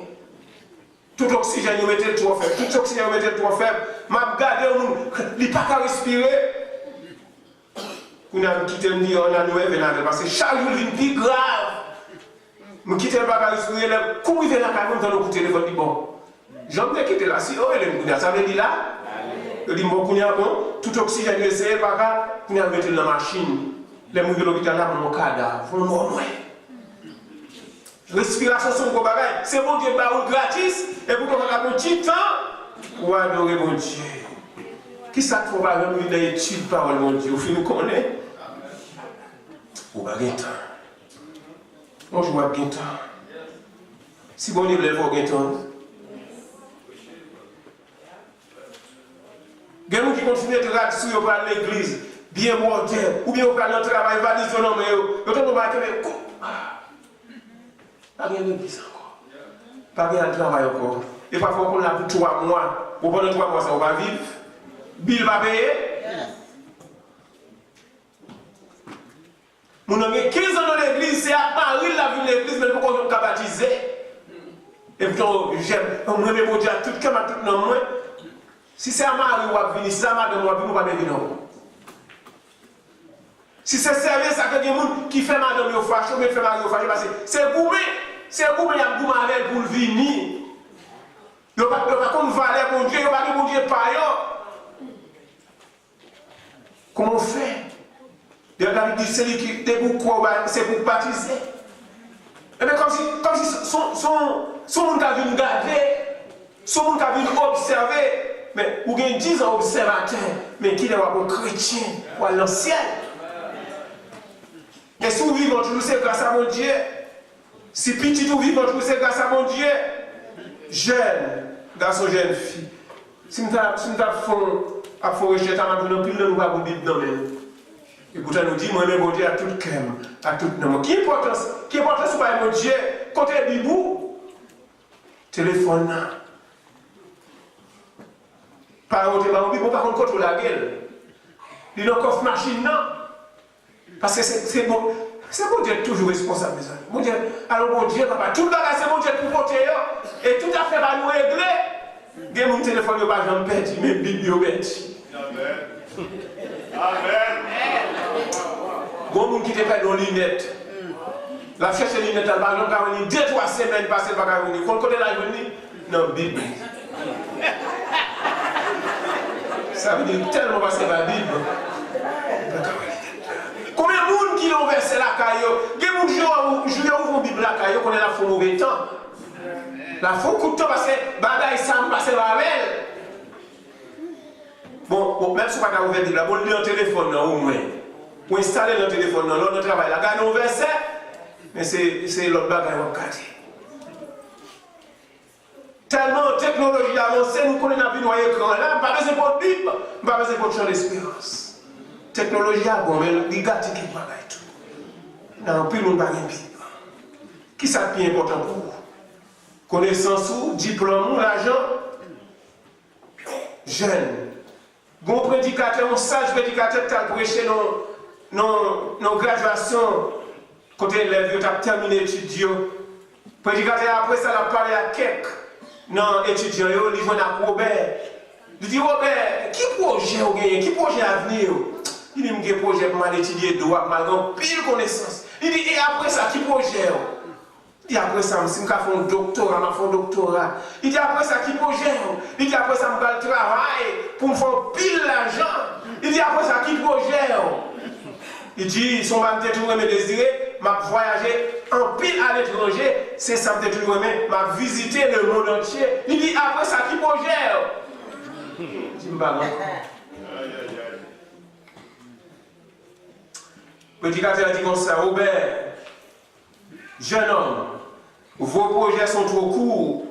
Tout oxygène, vous mettez trop faible. Tout oxygène, vous mettez trop faible. Ma garde, il n'est pas qu'à respirer. Vous n'avez quitté le dire, on a noué venant parce que chaque jour, il est plus grave. Je quitte le pas qu'à respirer, le coup, il vient dans le dans le téléphone, dit bon. J'en ai quitté là, si oh, ça veut dire là, il dit bon, tout oxygène, essayez pas qu'à, vous avez mis dans la machine. Les gens de l'hôpital là, mon cadavre, vous non. Respiration, c'est un gros bagage. C'est bon Dieu, gratis, et vous avez un petit temps pour adorer mon Dieu. Qui ça ne faut pas même une étude parole, mon Dieu, vous nous connaissez? Vous n'avez pas de temps. Moi, je vois bien temps. Si bon Dieu lève vos temps, il y a des gens qui continuent de travailler sur l'église, bien mortel, ou bien au plan de travail, valise non, mais ils ont pas rien d'église encore. Pas bien de travail encore. Et parfois, on a pour 3 mois. Ou pendant 3 mois, ça va vivre. Bill va payer. Mon ami, 15 ans dans l'église, c'est à Paris la vie de l'église, mais pourquoi on a baptisé? Et puis, j'aime, on me met mon Dieu à tout comme à tout non moins. Si c'est à Marie ou à venir, si c'est à Madame ou à venir, on va pas venir. Si c'est service à quelqu'un qui fait Madame ou fâche, ou fait Marie ou fâche, parce que c'est gourmet. c'est vous qui avez avec pour venir. Vous n'avez pas comme valer mon Dieu, vous n'avez pas de mon Dieu par eux. Comment on fait? David dit celui qui est pour quoi, c'est pour baptiser. Et bien comme si son monde a vu garder, son monde a vu observer. Mais vous avez 10 ans observateur, mais qui est un chrétien, ou à l'ancien. Et si vous vivez toujours, c'est grâce à mon Dieu. Si petit vous vivez toujours, c'est grâce à mon Dieu. Jeune, garçon, jeune fille. Si nous avons fait recherche, nous avons pile de nous avons Bible dans même. Et pourtant nous dit, moi même mon Dieu à tout cœur, à tout nom. Qui est important sur mon Dieu? Côté Bibou, téléphone là. Par contre, par contre, contre la gueule. Il y a encore machine là. Parce que c'est bon. C'est mon Dieu toujours responsable, mes amis. Mon Dieu, alors mon Dieu, papa, tout le bagage, c'est mon Dieu pour porter. Et tout à fait, va nous régler. Il y a mon téléphone, il n'y a pas de petit, mais Bible, petit. Amen. Amen. Bon, mon qui te fait nos lunettes. La cherche les lunettes, elle va venir 2-3 semaines passer, elle va venir. Quand on connaît la journée, non, Bible. Ça veut dire tellement passer la Bible. Combien de monde qui l'ont versé la caillou? Combien de gens qui ont ouvert la Bible la caillou qu'on est la font mauvais temps? La font coup de temps parce que bagaille ça me passe la belle. Bon, même si on n'a pas ouvert la Bible, on lit un téléphone au moins. Pour installer le téléphone dans l'autre travail. La gagne au verset, mais c'est l'autre bagaille qu'on a gardé. Tellement technologie avancée, nous connaissons la vie dans l'écran là, pas besoin de Bible, pas besoin de champ d'espérance. Technologie a bon, mais les gars qui bagaille tout. Non, plus nous n'avons pas de Bible. Qui ça plus important pour vous? Connaissance ou diplôme ou l'argent? Jeune. Bon prédicateur, un sage prédicateur qui a prêché nos graduations, côté élèves qui ont terminé l'étude. Prédicateur après ça, il a parlé à quelques étudiants, il vient à Robert. Il dit Robert, qui projet vous gagnez? Qui projet à venir? Il dit, j'ai un projet pour étudier droit, malgré pile connaissance. Il dit, et après ça, qui projet? Il dit, après ça, si je fais un doctorat, je fais un doctorat. Il dit, après ça, qui projet? Il dit, après ça, je vais le travail pour me faire pile l'argent. Il dit, après ça, qui projet? Il dit, son m'a toujours aimé désirer, m'a voyagé en pile à l'étranger, c'est ça m'a toujours aimé, m'a visité le monde entier. Il dit, après ça, qui projet? Il dit, le prédicateur a dit comme ça, Robert, jeune homme, vos projets sont trop courts.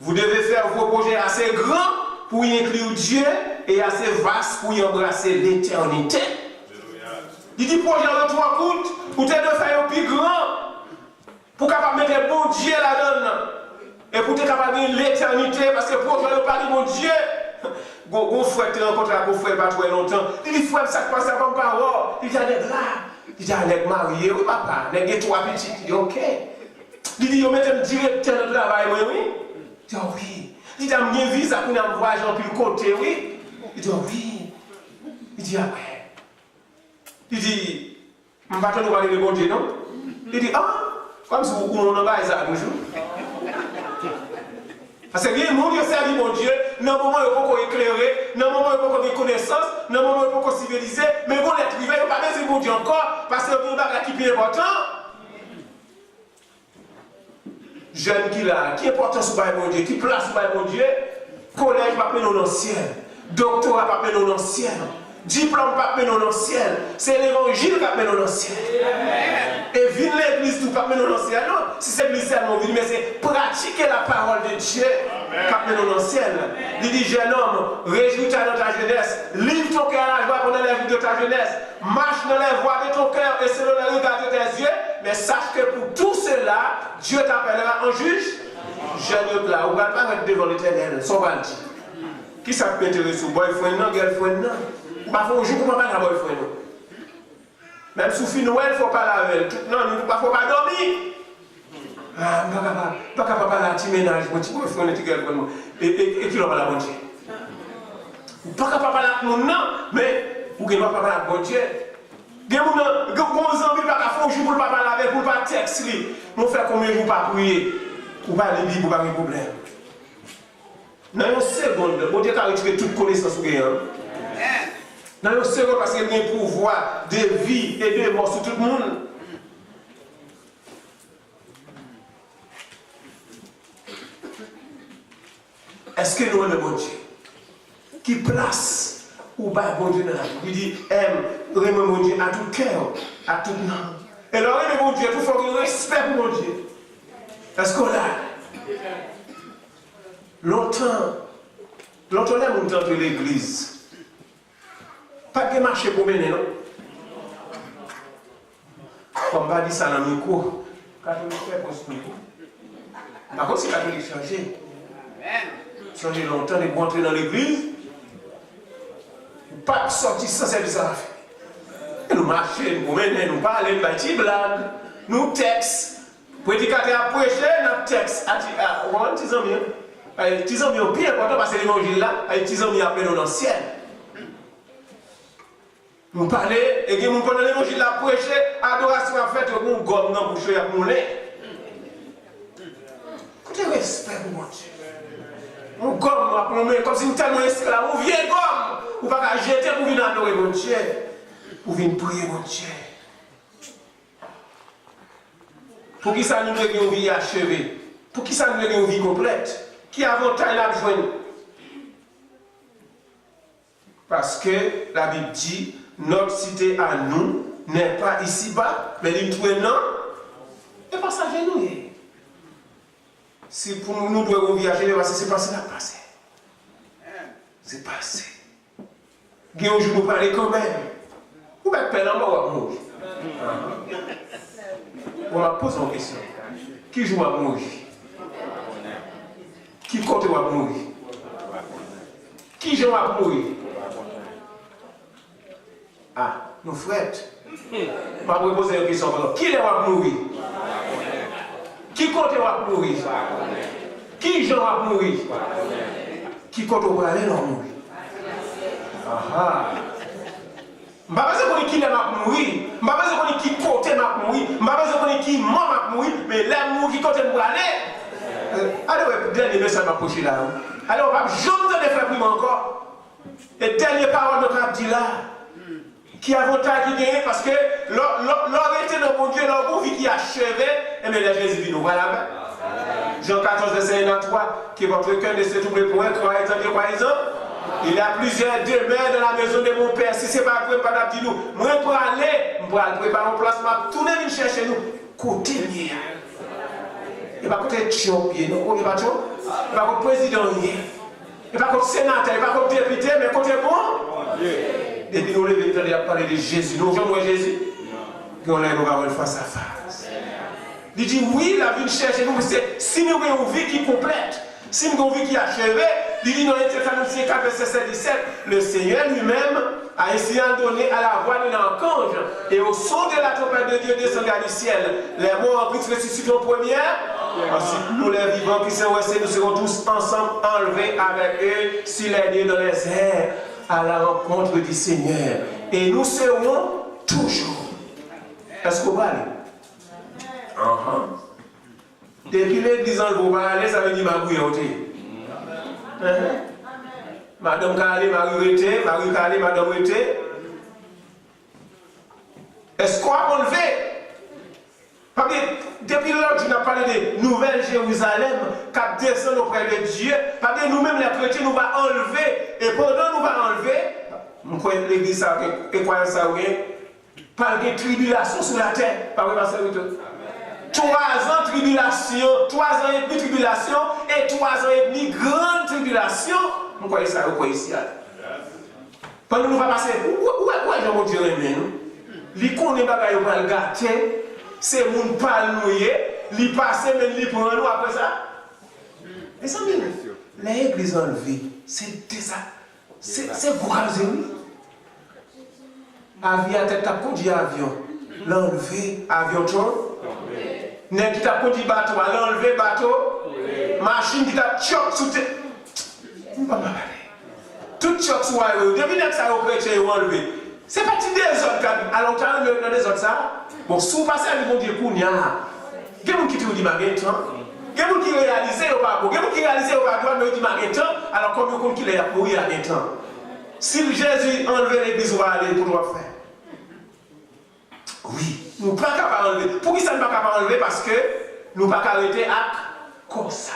Vous devez faire vos projets assez grands pour y inclure Dieu et assez vastes pour y embrasser l'éternité. Il dit projet de trois coûte, pour te faire un plus grand, pour capable mettre un bon Dieu là-dedans. Et pour te capable de l'éternité, parce que projet de pas de mon Dieu. Gon frère te rencontre avec mon frère pas trop longtemps. Il dit frère ça passe comme parole. Il dit nèg là. Il dit nèg marié oui papa, nèg trois petits. Il dit OK. Il dit yo mettez directeur de travail oui. Il dit oui. Il dit am bien visa pour nous voyager en plus côté oui. Il dit oui. Il dit après. Il dit on va nous parler de bon Dieu non. Il dit comme si on en va ça toujours. Parce que les gens qui servent mon Dieu, dans le moment où ils peuvent éclairer, dans le moment où ils peuvent avoir connaissance, dans le moment où ils peuvent civiliser, mais ils vont l'être privés, ils ne vont pas besoin de mon Dieu encore, parce que c'est un bagage qui est important. Jeune qui là, qui est important sur mon Dieu, qui place sur mon Dieu, collège pas mener dans le ciel, doctorat pas mener dans le ciel, diplôme pas mener dans le ciel, c'est l'évangile qui mener dans le ciel. Et vivre l'église tout pas mener dans le ciel, non, si c'est l'église seulement vivre, mais c'est pratiquer la parole de Dieu qui mener dans le ciel. Il dit, jeune homme, réjouis-toi dans ta jeunesse, livre ton cœur à la joie pendant les jours de ta jeunesse, marche dans les voies de ton cœur et selon les regards de tes yeux, mais sache que pour tout cela, Dieu t'appellera en juge. Jeune là, on ne va pas être devant l'éternel, son bandit. Qui ça peut intéresser au boyfriend, non, girlfriend, non. Parfois, on joue pour pas un boyfriend. Même sous fin Noël, il ne faut pas laver. Non, il ne faut pas dormir. Ah, pas capable de faire un ménage, mon petit boyfriend, et qui l'a pas la bonne Dieu. Pas capable de faire non, mais vous ne pouvez pas faire la bonne Dieu. Des gens qui ont envie de faire un jour pour ne pas parler avec, pour ne pas texter. Nous faisons combien de jours pour prier? Pour pas aller libre, pour pas de problème. Dans une seconde, bon Dieu a retiré toute connaissance sur rien. Dans une seconde, parce qu'il y a un pouvoir de vie et de mort sur tout le monde. Est-ce que nous aimons bon Dieu? Qui place ou pas bon Dieu dans la vie? Il dit, aime, aime mon Dieu à tout cœur, à toute âme. Et alors, aime mon Dieu, tout faut un respect pour mon Dieu. Est-ce qu'on l'a? Longtemps, on a monté entre l'église. Pas de marché pour mener, non? Comme va dire ça dans le micro, catholique fait construire. Par contre, c'est catholique changer. Changer longtemps, de rentrer dans l'église. Pas sortir sans service à la fin. Et nous marchons, nous mener, nous parlons, nous bâtissons blagues, nous textes. Prédicateur a prêché, nous texte. On dit mieux. Les amis au pire, quand on passe l'évangile là, les amis appellent dans l'ancien. Nous parlons, et nous pendant l'évangile là, prêcher, adoration à faire, nous avons gomme dans le bouche, nous avons écoutez, respect pour mon Dieu. Nous gomme, comme si nous tellement esclaves, nous vient gomme. Nous ne pouvons pas jeter pour venir adorer mon Dieu, pour venir prier mon Dieu. Pour qui ça nous donne une vie achevée? Pour qui ça nous donne une vie complète? Qui avantage la joindre? Parce que la Bible dit, notre cité à nous n'est pas ici-bas, mais il trouve non, et passager nous. Si pour nous devons voyager, c'est passé la passé. C'est passé. Il y a un jour, nous parler quand même. Vous pouvez peine en bas ou on va poser une question. Qui joue à mourir? Qui compte à mourir? Qui joue à mourir? Ah, nous frères. On va poser une question. Qui va mourir? Qui compte à mourir? Qui joue à mourir? Qui compte à aller dans mourir? Ah. Je ne sais pas qui est mourir, je ne sais pas qui côté mourir, je ne sais pas qui mourir, mais l'amour qui côté pour aller. Allez, dernier message m'a approché là. Allez, on va jamais de faire plus encore. Et dernière parole de notre dit là, qui a avantage qui gagne parce que l'aurait été dans mon Dieu, leur vie qui a achevé, et bien Jésus dit nous voilà. Jean 14, verset 1 à 3, qui est votre cœur de se trouver pour être, croyez-en, il y a plusieurs demeures dans la maison de mon père. Si ce n'est pas vrai, pas dit nous. Moi, pour aller, pour préparer un placement, tourner venir chercher nous. Côté lié. Il va côté Éthiopie, non? Il va côté président, il va côté sénateur, il va côté député, mais côté bon. Depuis nous lever, il a parlé de Jésus. Nous voyons Jésus. Puis on est nous face à face. Il dit oui, la vie cherche nous, c'est si nous avons une vie qui complète, si nous avons une vie qui est achevée. Il dit dans Ephésiens 4, verset 17, le Seigneur lui-même a ainsi donné à la voix d'un archange et au son de la trompette de Dieu descendant du ciel. Les morts en Christ ressuscitent en première. Ensuite, nous les vivants qui sont restés, nous serons tous ensemble enlevés avec eux sur les lieux dans les airs à la rencontre du Seigneur. Et nous serons toujours. Est-ce qu'on va aller? Depuis l'église en vous parlez, ça veut dire ma bouillanté. Madame Kale, Marie Rete, Marie Kale, Madame Rete. Est-ce qu'on a enlevé? Parce que depuis là, tu n'as parlé de Nouvelle Jérusalem qui descend auprès de Dieu. Parce que nous-mêmes, les chrétiens, nous allons enlever. Et pendant nous allons enlever, nous croyons que l'église, et croyons ça, par des tribulations sur la terre. Par exemple, 3 ans de tribulation, 3 ans et demi de tribulation, et 3 ans et demi de grande tribulation. Vous croyez ça, vous croyez ici. Pendant nous va passer, où est Jean Dieu nous? Li connaît bagaille pour le gâter, c'est mon pas noué, li passer mais li prend nous après ça. Et ça bien. L'église enlevée, c'est déjà c'est grave. Avion tête à conduire avion, l'enlever avion trop. Nèg qui t'a conduit bateau, l'enlever bateau. Machine qui t'a choc sous tête. Tout choc sur aéro, depuis que ça au chrétien enlevé. C'est pas des autres. Alors, tu as des autres ça. Bon, si vous passez à l'île, Dieu, il y a des gens qui te disent, il y a des gens qui réalisent, il y a des gens qui réalisent, il y a des gens alors comme il y a des temps. Si Jésus enlève l'église, on va aller pour nous faire. Oui, nous ne pouvons pas enlever. Pourquoi ça ne peut pas enlever? Parce que nous ne pouvons pas arrêter à comme ça.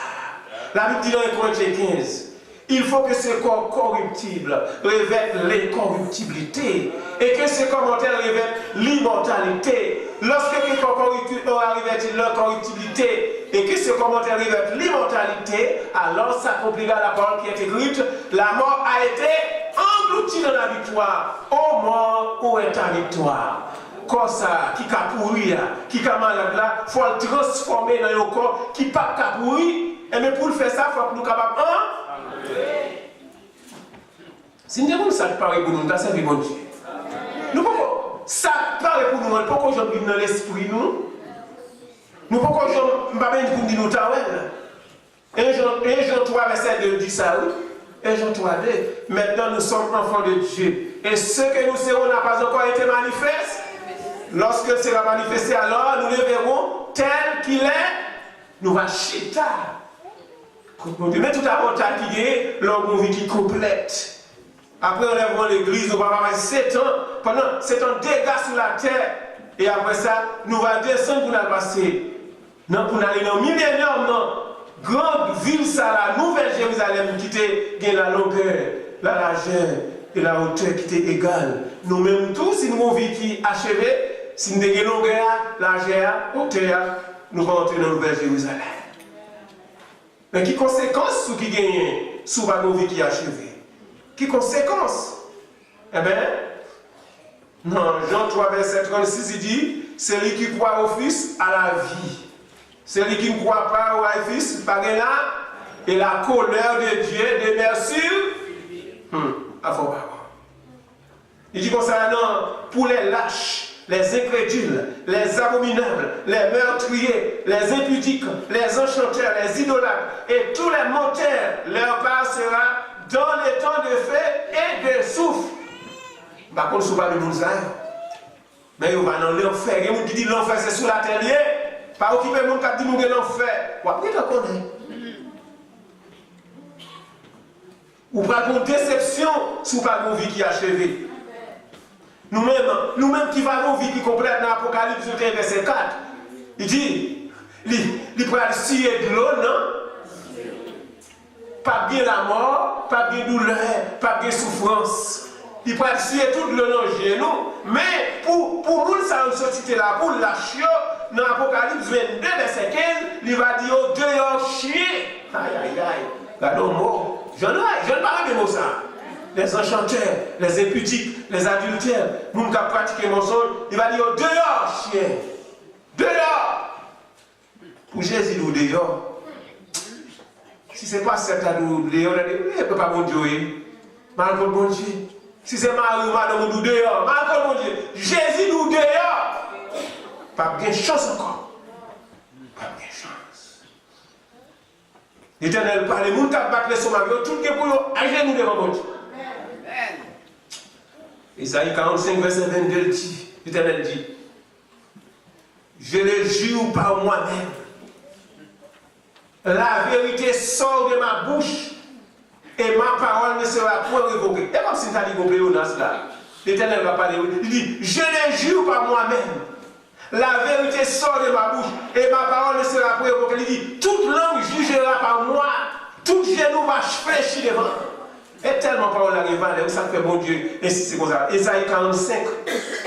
La Bible dit dans 1 Corinthiens 15. Il faut que ce corps corruptible revête l'incorruptibilité et que ce commentaire revête l'immortalité. Lorsque ce corps corruptible aura revêtu l'incorruptibilité et que ce commentaire revête l'immortalité, alors s'accomplira la parole qui est écrite. La mort a été engloutie dans la victoire. Ô mort, où est ta victoire? Comme ça, qui a pourri, qui a malade là, il faut le transformer dans un corps qui n'a pas pourri. Et mais pour le faire ça, il faut que nous soyons capables si nous avons ça qui paraît pour nous, nous servi mon Dieu. Nous pouvons, ça paraît pour nous, pourquoi je viens dans l'esprit nous pourquoi je ne vais pas dire nous tawel. 1 Jean 3, verset 2 dit ça, oui. 1 Jean 3, 2. Maintenant nous sommes enfants de Dieu. Et ce que nous serons n'a pas encore été manifeste. Lorsque sera manifesté, alors nous le verrons tel qu'il est. Nous va chiter. Mais tout à l'heure, qui est l'homme qui complète. Après, on lève l'église, nous va avoir 7 ans. Pendant 7 ans, dégâts sur la terre. Et après ça, nous allons descendre pour nous passer. Pour aller dans le millénium, grande ville, ça, la nouvelle Jérusalem, qui était la longueur, la largeur et la hauteur qui était égale. Nous-mêmes tous, si nous avons vie qui achevée, si nous avons une longueur, largeur, hauteur, nous allons entrer dans la nouvelle Jérusalem. Mais qui conséquence sur qui gagne sous la vie qui est achevée? Qui conséquence? Eh bien, non, Jean 3, verset 36, il dit, celui qui croit au Fils a la vie. Celui qui ne croit pas au Fils, pas de là, et la colère de Dieu demeure sur. Il dit comme ça, non, pour les lâches, les incrédules, les abominables, les meurtriers, les impudiques, les enchanteurs, les idolâtres et tous les menteurs, leur part sera dans les temps de feu et de souffle. Par contre, ce n'est pas le monde, mais on va dans l'enfer. Il y a des gens qui disent l'enfer c'est sous la terre. Pas occuper le monde qui dit nous l'enfer. Vous connaissez. Ou pas une déception si vous pas une vie qui est achevée. Nous-mêmes qui avons une vie qui complète dans l'Apocalypse 1, verset 4, il dit, il peut aller scier de l'eau, non? Pas bien la mort, pas bien douleur, pas bien souffrance. Il peut aller scier toute l'eau dans le genou. Mais pour nous, ça une société là, pour la chien, dans l'Apocalypse 22, verset 15, il va dire, oh, dehors chien. Aïe, aïe, aïe. Regardons le mot. Je ne parle de mots ça. Les enchanteurs, les impudiques, les adultères, nous qui pratiquons le mensonge, il va dire dehors, chien. Dehors. Pour Jésus, nous dehors. Si ce n'est pas cet nous dehors, il ne peut pas mon Dieu. Malgré mon Dieu. Si c'est Marie ou Madame, nous dehors. Malgré mon Dieu. Jésus, nous dehors. Pas bien chance encore. Pas bien chance. L'Éternel parle, les gens qui battent les sommes, tout le monde pour agir nous devant mon Dieu. Isaïe 45, verset 22 dit, l'Éternel dit, je le jure par moi-même, la vérité sort de ma bouche et ma parole ne sera point révoquée. Et comme si tu as dit pléonasme là, l'Éternel va parler, il dit, je le jure par moi-même, la vérité sort de ma bouche et ma parole ne sera point révoquée. Il dit, toute langue jugera par moi, tout genou va fléchir devant. Et tellement parole arrive à l'air, ça fait bon Dieu. Et c'est comme ça. Isaïe 45,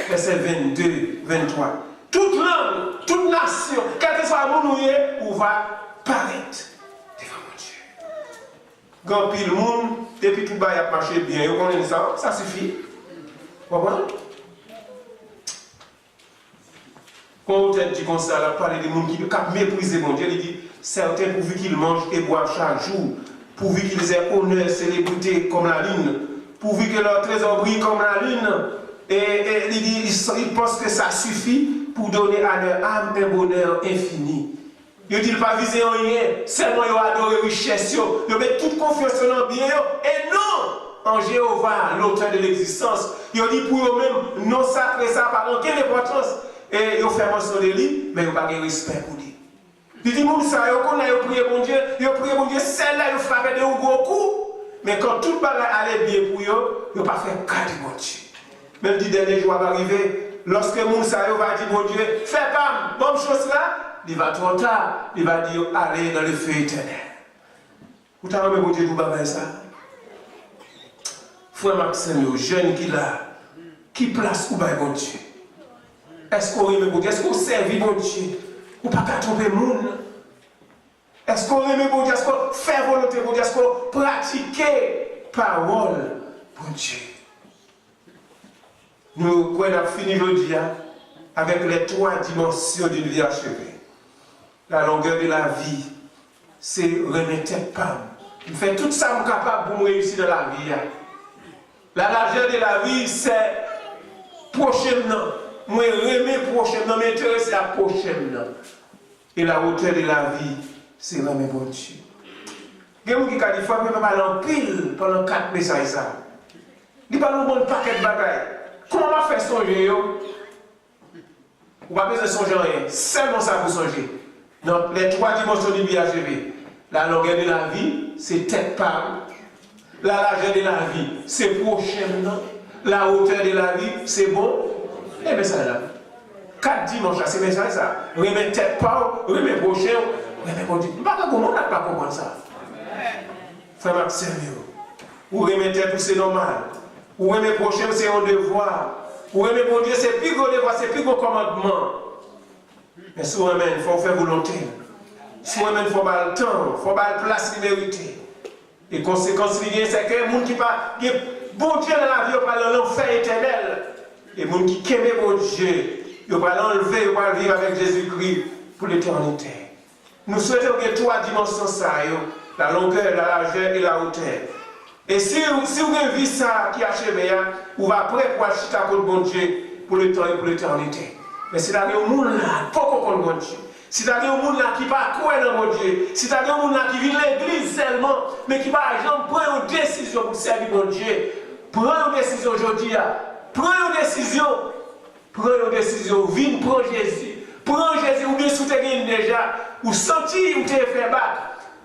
verset 22, 23. Toute langue, toute nation, quel que soit le monde où va paraître devant mon Dieu. Quand pile le monde, depuis tout bas, il a marché bien, vous connaissez ça, ça suffit. Vous comprenez? Quand on dit comme ça, on parle des gens qui méprisent mon Dieu, il dit certains pourvu qu'ils mangent et boivent chaque jour. Pourvu qu'ils aient honneur, célébrité comme la lune, pourvu que leur trésor brille comme la lune, et ils pensent que ça suffit pour donner à leur âme un bonheur infini. Ils ne disent pas viser en rien, seulement ils adorent les richesses, ils mettent toute confiance dans le bien, et non, en Jéhovah, l'auteur de l'existence. Ils ont dit pour eux-mêmes, non sacré ça, par aucune importance. Et ils ont fait mention de lui, mais ils n'ont pas de respect pour lui. Il dit, moun ça, ils ont prié bon Dieu, celle-là, ils ont frappé de gros coups. Mais quand tout le monde allait bien pour eux, ils n'ont pas fait cas de bon Dieu. Même le dernier jour va arriver, lorsque moun ça va dire bon Dieu, fais pas, bonne chose là, il va trop tard, il va dire, allez dans le feu éternel. Vous t'avez bon Dieu, vous avez ça. Frère Maxime, jeune qui là, qui place ou bon Dieu? Est-ce qu'on aime bon Dieu? Est-ce qu'on servi bon Dieu? Ou pas qu'à tromper le monde? Est-ce qu'on aime bon Dieu? Est-ce qu'on fait volonté bon Dieu? Est-ce qu'on pratique parole bon Dieu? Nous, quand on a fini aujourd'hui avec les 3 dimensions d'une vie achevée. La longueur de la vie, c'est remettre pas. Je fais tout ça capable pour me réussir dans la vie. La largeur de la vie, c'est prochainement. Moi, remettre prochainement, m'intéresser à prochainement. Et la hauteur de la vie, c'est remettre bon Dieu. Il y a des gens qui ont dit, fois, je ne peux pas aller en pile pendant 4 messages. Il n'y a pas de paquet de bagailles. Comment on va faire songer? On va pas besoin de songer rien. Seulement ça pour songer. Donc, les 3 dimensions du vie achevée. La longueur de la vie, c'est tête par. La largeur de la vie, c'est prochainement. La hauteur de la vie, c'est bon. Et bien ça là. 4 dimanches, c'est bien ça. Remettre tête par, remettre prochain, remettre bon Dieu. Comment on n'a pas compris ça? Frère Maxime, ou remettre tête, c'est normal. Ou remettre prochain, c'est un devoir. Ou remettre bon Dieu, c'est plus gros devoir, c'est plus gros commandement. Mais si vous remettez, il faut faire volonté. Si vous remettez, il faut avoir le temps, il faut avoir la place de vérité. Et conséquence, c'est que les gens qui pas bon Dieu dans la vie, ils pas l'enfer éternel. Et les gens qui aiment bon Dieu, ils vont l'enlever, ils vont vivre avec Jésus-Christ pour l'éternité. Nous souhaitons que 3 dimensions, ça, la longueur, la largeur et la hauteur. Et si vous avez vu ça qui a achevé, vous va prêt pour acheter à bon Dieu pour le temps et pour l'éternité. Mais si vous avez un monde là, pas qu'on bon Dieu. Si vous avez un monde là qui ne va pas croire dans mon Dieu, si vous avez un monde là qui vit l'église seulement, mais qui ne va jamais prendre une décision pour servir mon Dieu, prends une décision aujourd'hui. Prends une décision, viens prends Jésus. Prends Jésus, ou bien sous tes déjà, ou sentir ou te faire battre.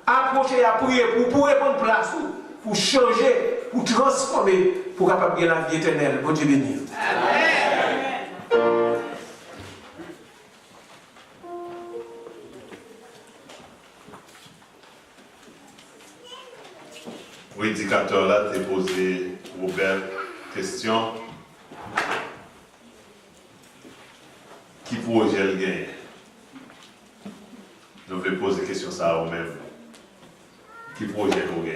Approchez à prier pour répondre place, pour changer, pour transformer, pour capable de la vie éternelle. Bon Dieu béni. Amen. Prédicateur là, t'es posé une belle question. Qui projet le gagne? Je vais poser la question ça à vous-même. Qui projet vous gagne?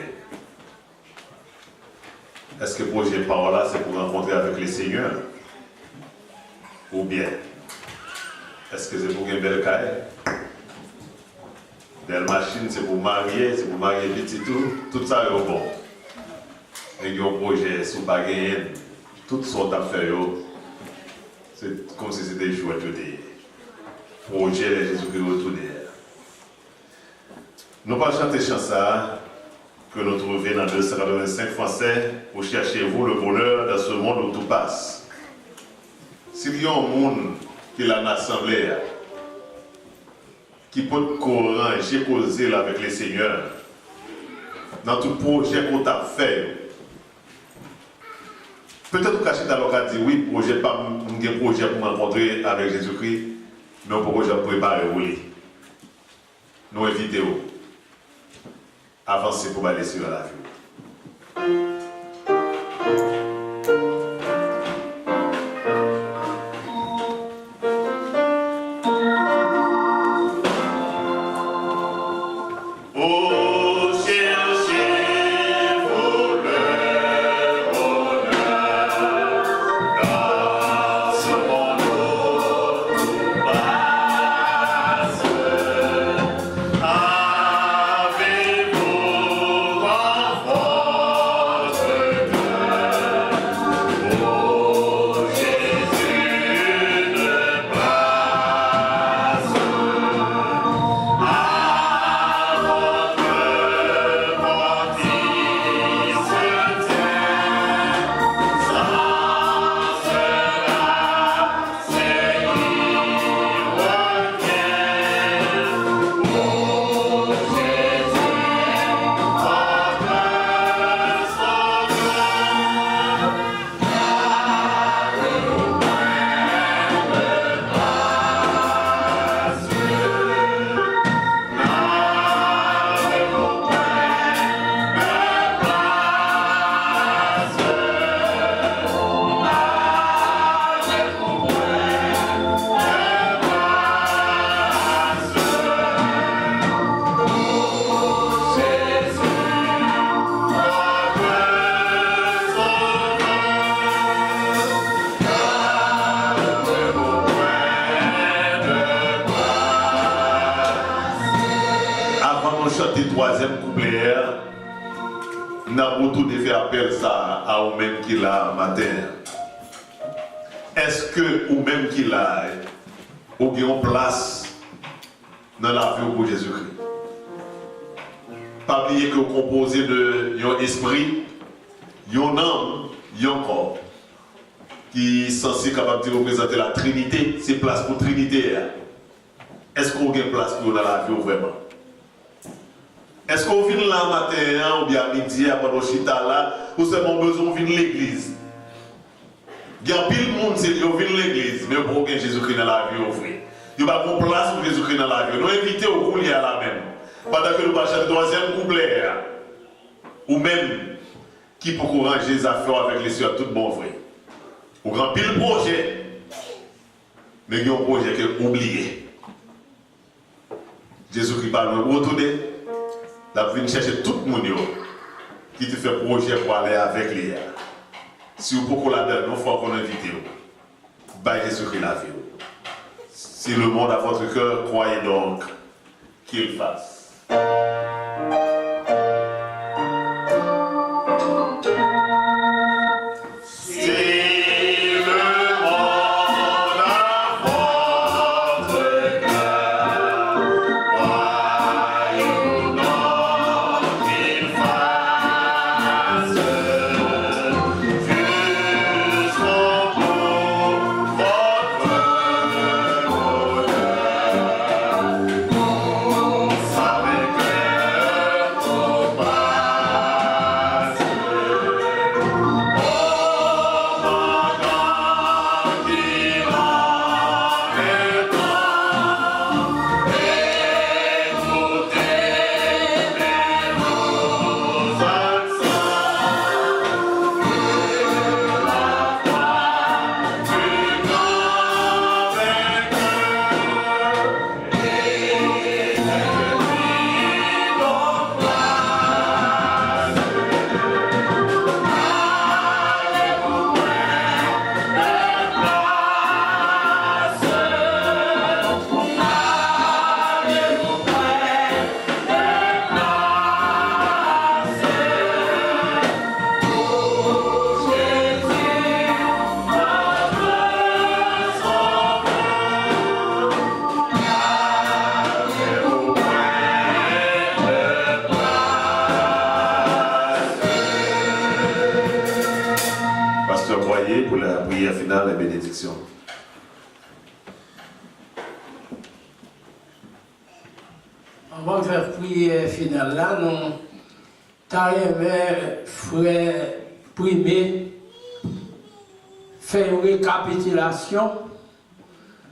Est-ce que le projet par là, c'est pour rencontrer avec les seigneurs? Ou bien, est-ce que c'est pour une belle caille? Belle machine, c'est pour marier petit tout ça est bon. Et un projet, si vous n'avez pas gagné, toutes sortes d'affaires, c'est comme si c'était joué tout des projets de Jésus-Christ retourné. Nous pas chanter chanson que nous trouvons dans 285 français pour chercher vous le bonheur dans ce monde où tout passe. S'il y a un monde qui l'a assemblé, qui peut courager, causer avec les seigneurs, dans tout projet qu'on t'a fait, peut-être que Cacheta a dit oui, projet pas un projet pour rencontrer avec Jésus-Christ, mais un projet pour préparer. Nous invitons à avancer pour aller sur la vie. Avez-vous troisième couplet, nous avons tout fait appel ça à vous-même qui l'a matin. Est-ce que vous-même qui l'a, ou bien place dans la vie pour Jésus-Christ? Pas oublier que vous composez de un esprit, un âme, un corps, qui est censé capable de représenter la Trinité. C'est place pour Trinité. Est-ce qu'on a une place pour dans la vie vraiment? Est-ce qu'on vient là matin ou bien à midi après le chita là, ou seulement besoin de venir l'église? Il y a pile de monde qui vient l'église, mais pour aucun Jésus-Christ dans la vie offrir. Il n'y a pas de place pour Jésus-Christ dans la vie. Nous invitons au coulier à la même. Pendant que nous passons le troisième couplet, ou même qui peut ranger les affaires avec les soeurs, tout bon vrai. Ou grand pile projet, mais il y a un projet qui est oublié. Jésus-Christ va nous retourner, il va venir chercher tout le monde qui te fait projet pour aller avec lui. Si vous pouvez la donner, il faut qu'on invite vous. Bah, Jésus-Christ la vie. Si le monde a votre cœur, croyez donc qu'il fasse. Pour la prière finale et bénédiction. Avant de faire la prière finale, là, nous t'arrivons, frère primé, faire une récapitulation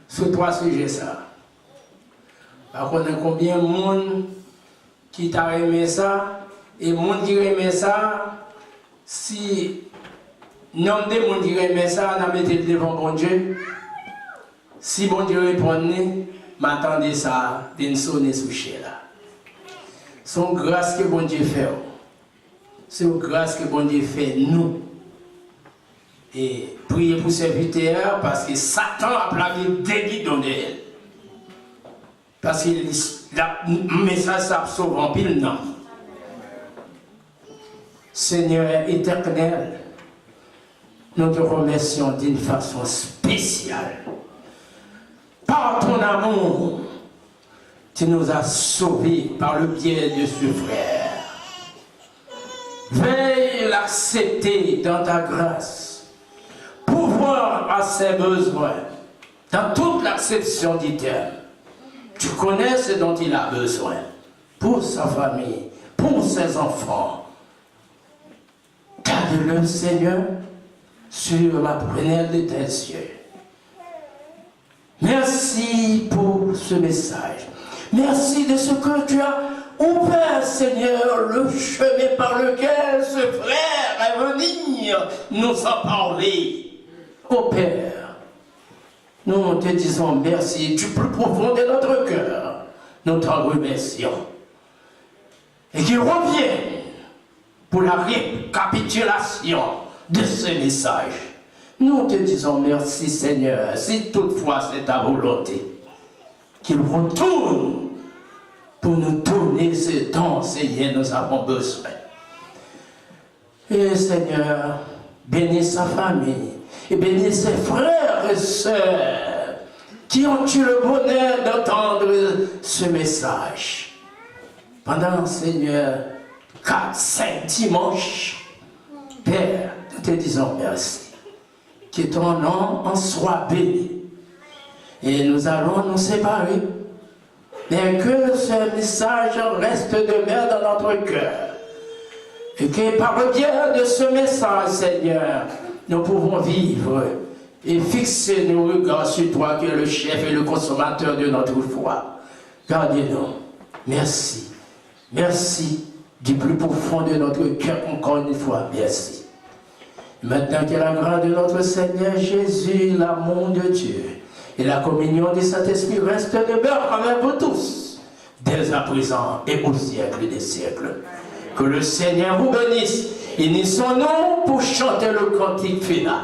sur trois sujets. Par contre, combien de monde qui t'a aimé ça, et le monde qui aimé ça, si nombre de monde qui aimé ça, on a mis devant bon Dieu. Si bon Dieu répond, m'attendez ça, de sonner sous chez là. C'est une grâce que bon Dieu fait. C'est une grâce que bon Dieu fait nous. Et priez pour serviteur parce que Satan a plaqué des guidons de elle. Parce que le message s'absorbe en pile, non. Seigneur éternel, nous te remercions d'une façon spéciale. Par ton amour, tu nous as sauvés par le biais de ce frère. Veuille l'accepter dans ta grâce, pouvoir à ses besoins, dans toute l'acception du terme. Tu connais ce dont il a besoin, pour sa famille, pour ses enfants. Garde-le, Seigneur, sur la prunelle de tes yeux. Merci pour ce message. Merci de ce que tu as ouvert, Seigneur, le chemin par lequel ce frère est venu nous en parler. Ô Père, nous te disons merci du plus profond de notre cœur. Nous t'en remercions. Et qu'il revienne pour la récapitulation de ce message. Nous te disons merci, Seigneur, si toutefois c'est ta volonté, qu'il retourne pour nous donner ce dont, Seigneur, nous avons besoin. Et Seigneur, bénis sa famille et bénis ses frères et sœurs qui ont eu le bonheur d'entendre ce message. Pendant, Seigneur, 4-5 dimanches, Père, nous te disons merci. Que ton nom en soit béni. Et nous allons nous séparer. Mais que ce message reste demeure dans notre cœur. Et que par le biais de ce message, Seigneur, nous pouvons vivre et fixer nos regards sur toi, qui est le chef et le consommateur de notre foi. Gardez-nous. Merci. Merci du plus profond de notre cœur, encore une fois. Merci. Maintenant que la grâce de notre Seigneur Jésus, l'amour de Dieu et la communion du Saint-Esprit restent demeure avec vous tous, dès à présent et au siècle des siècles. Que le Seigneur vous bénisse. Unissons-nous pour chanter le cantique final.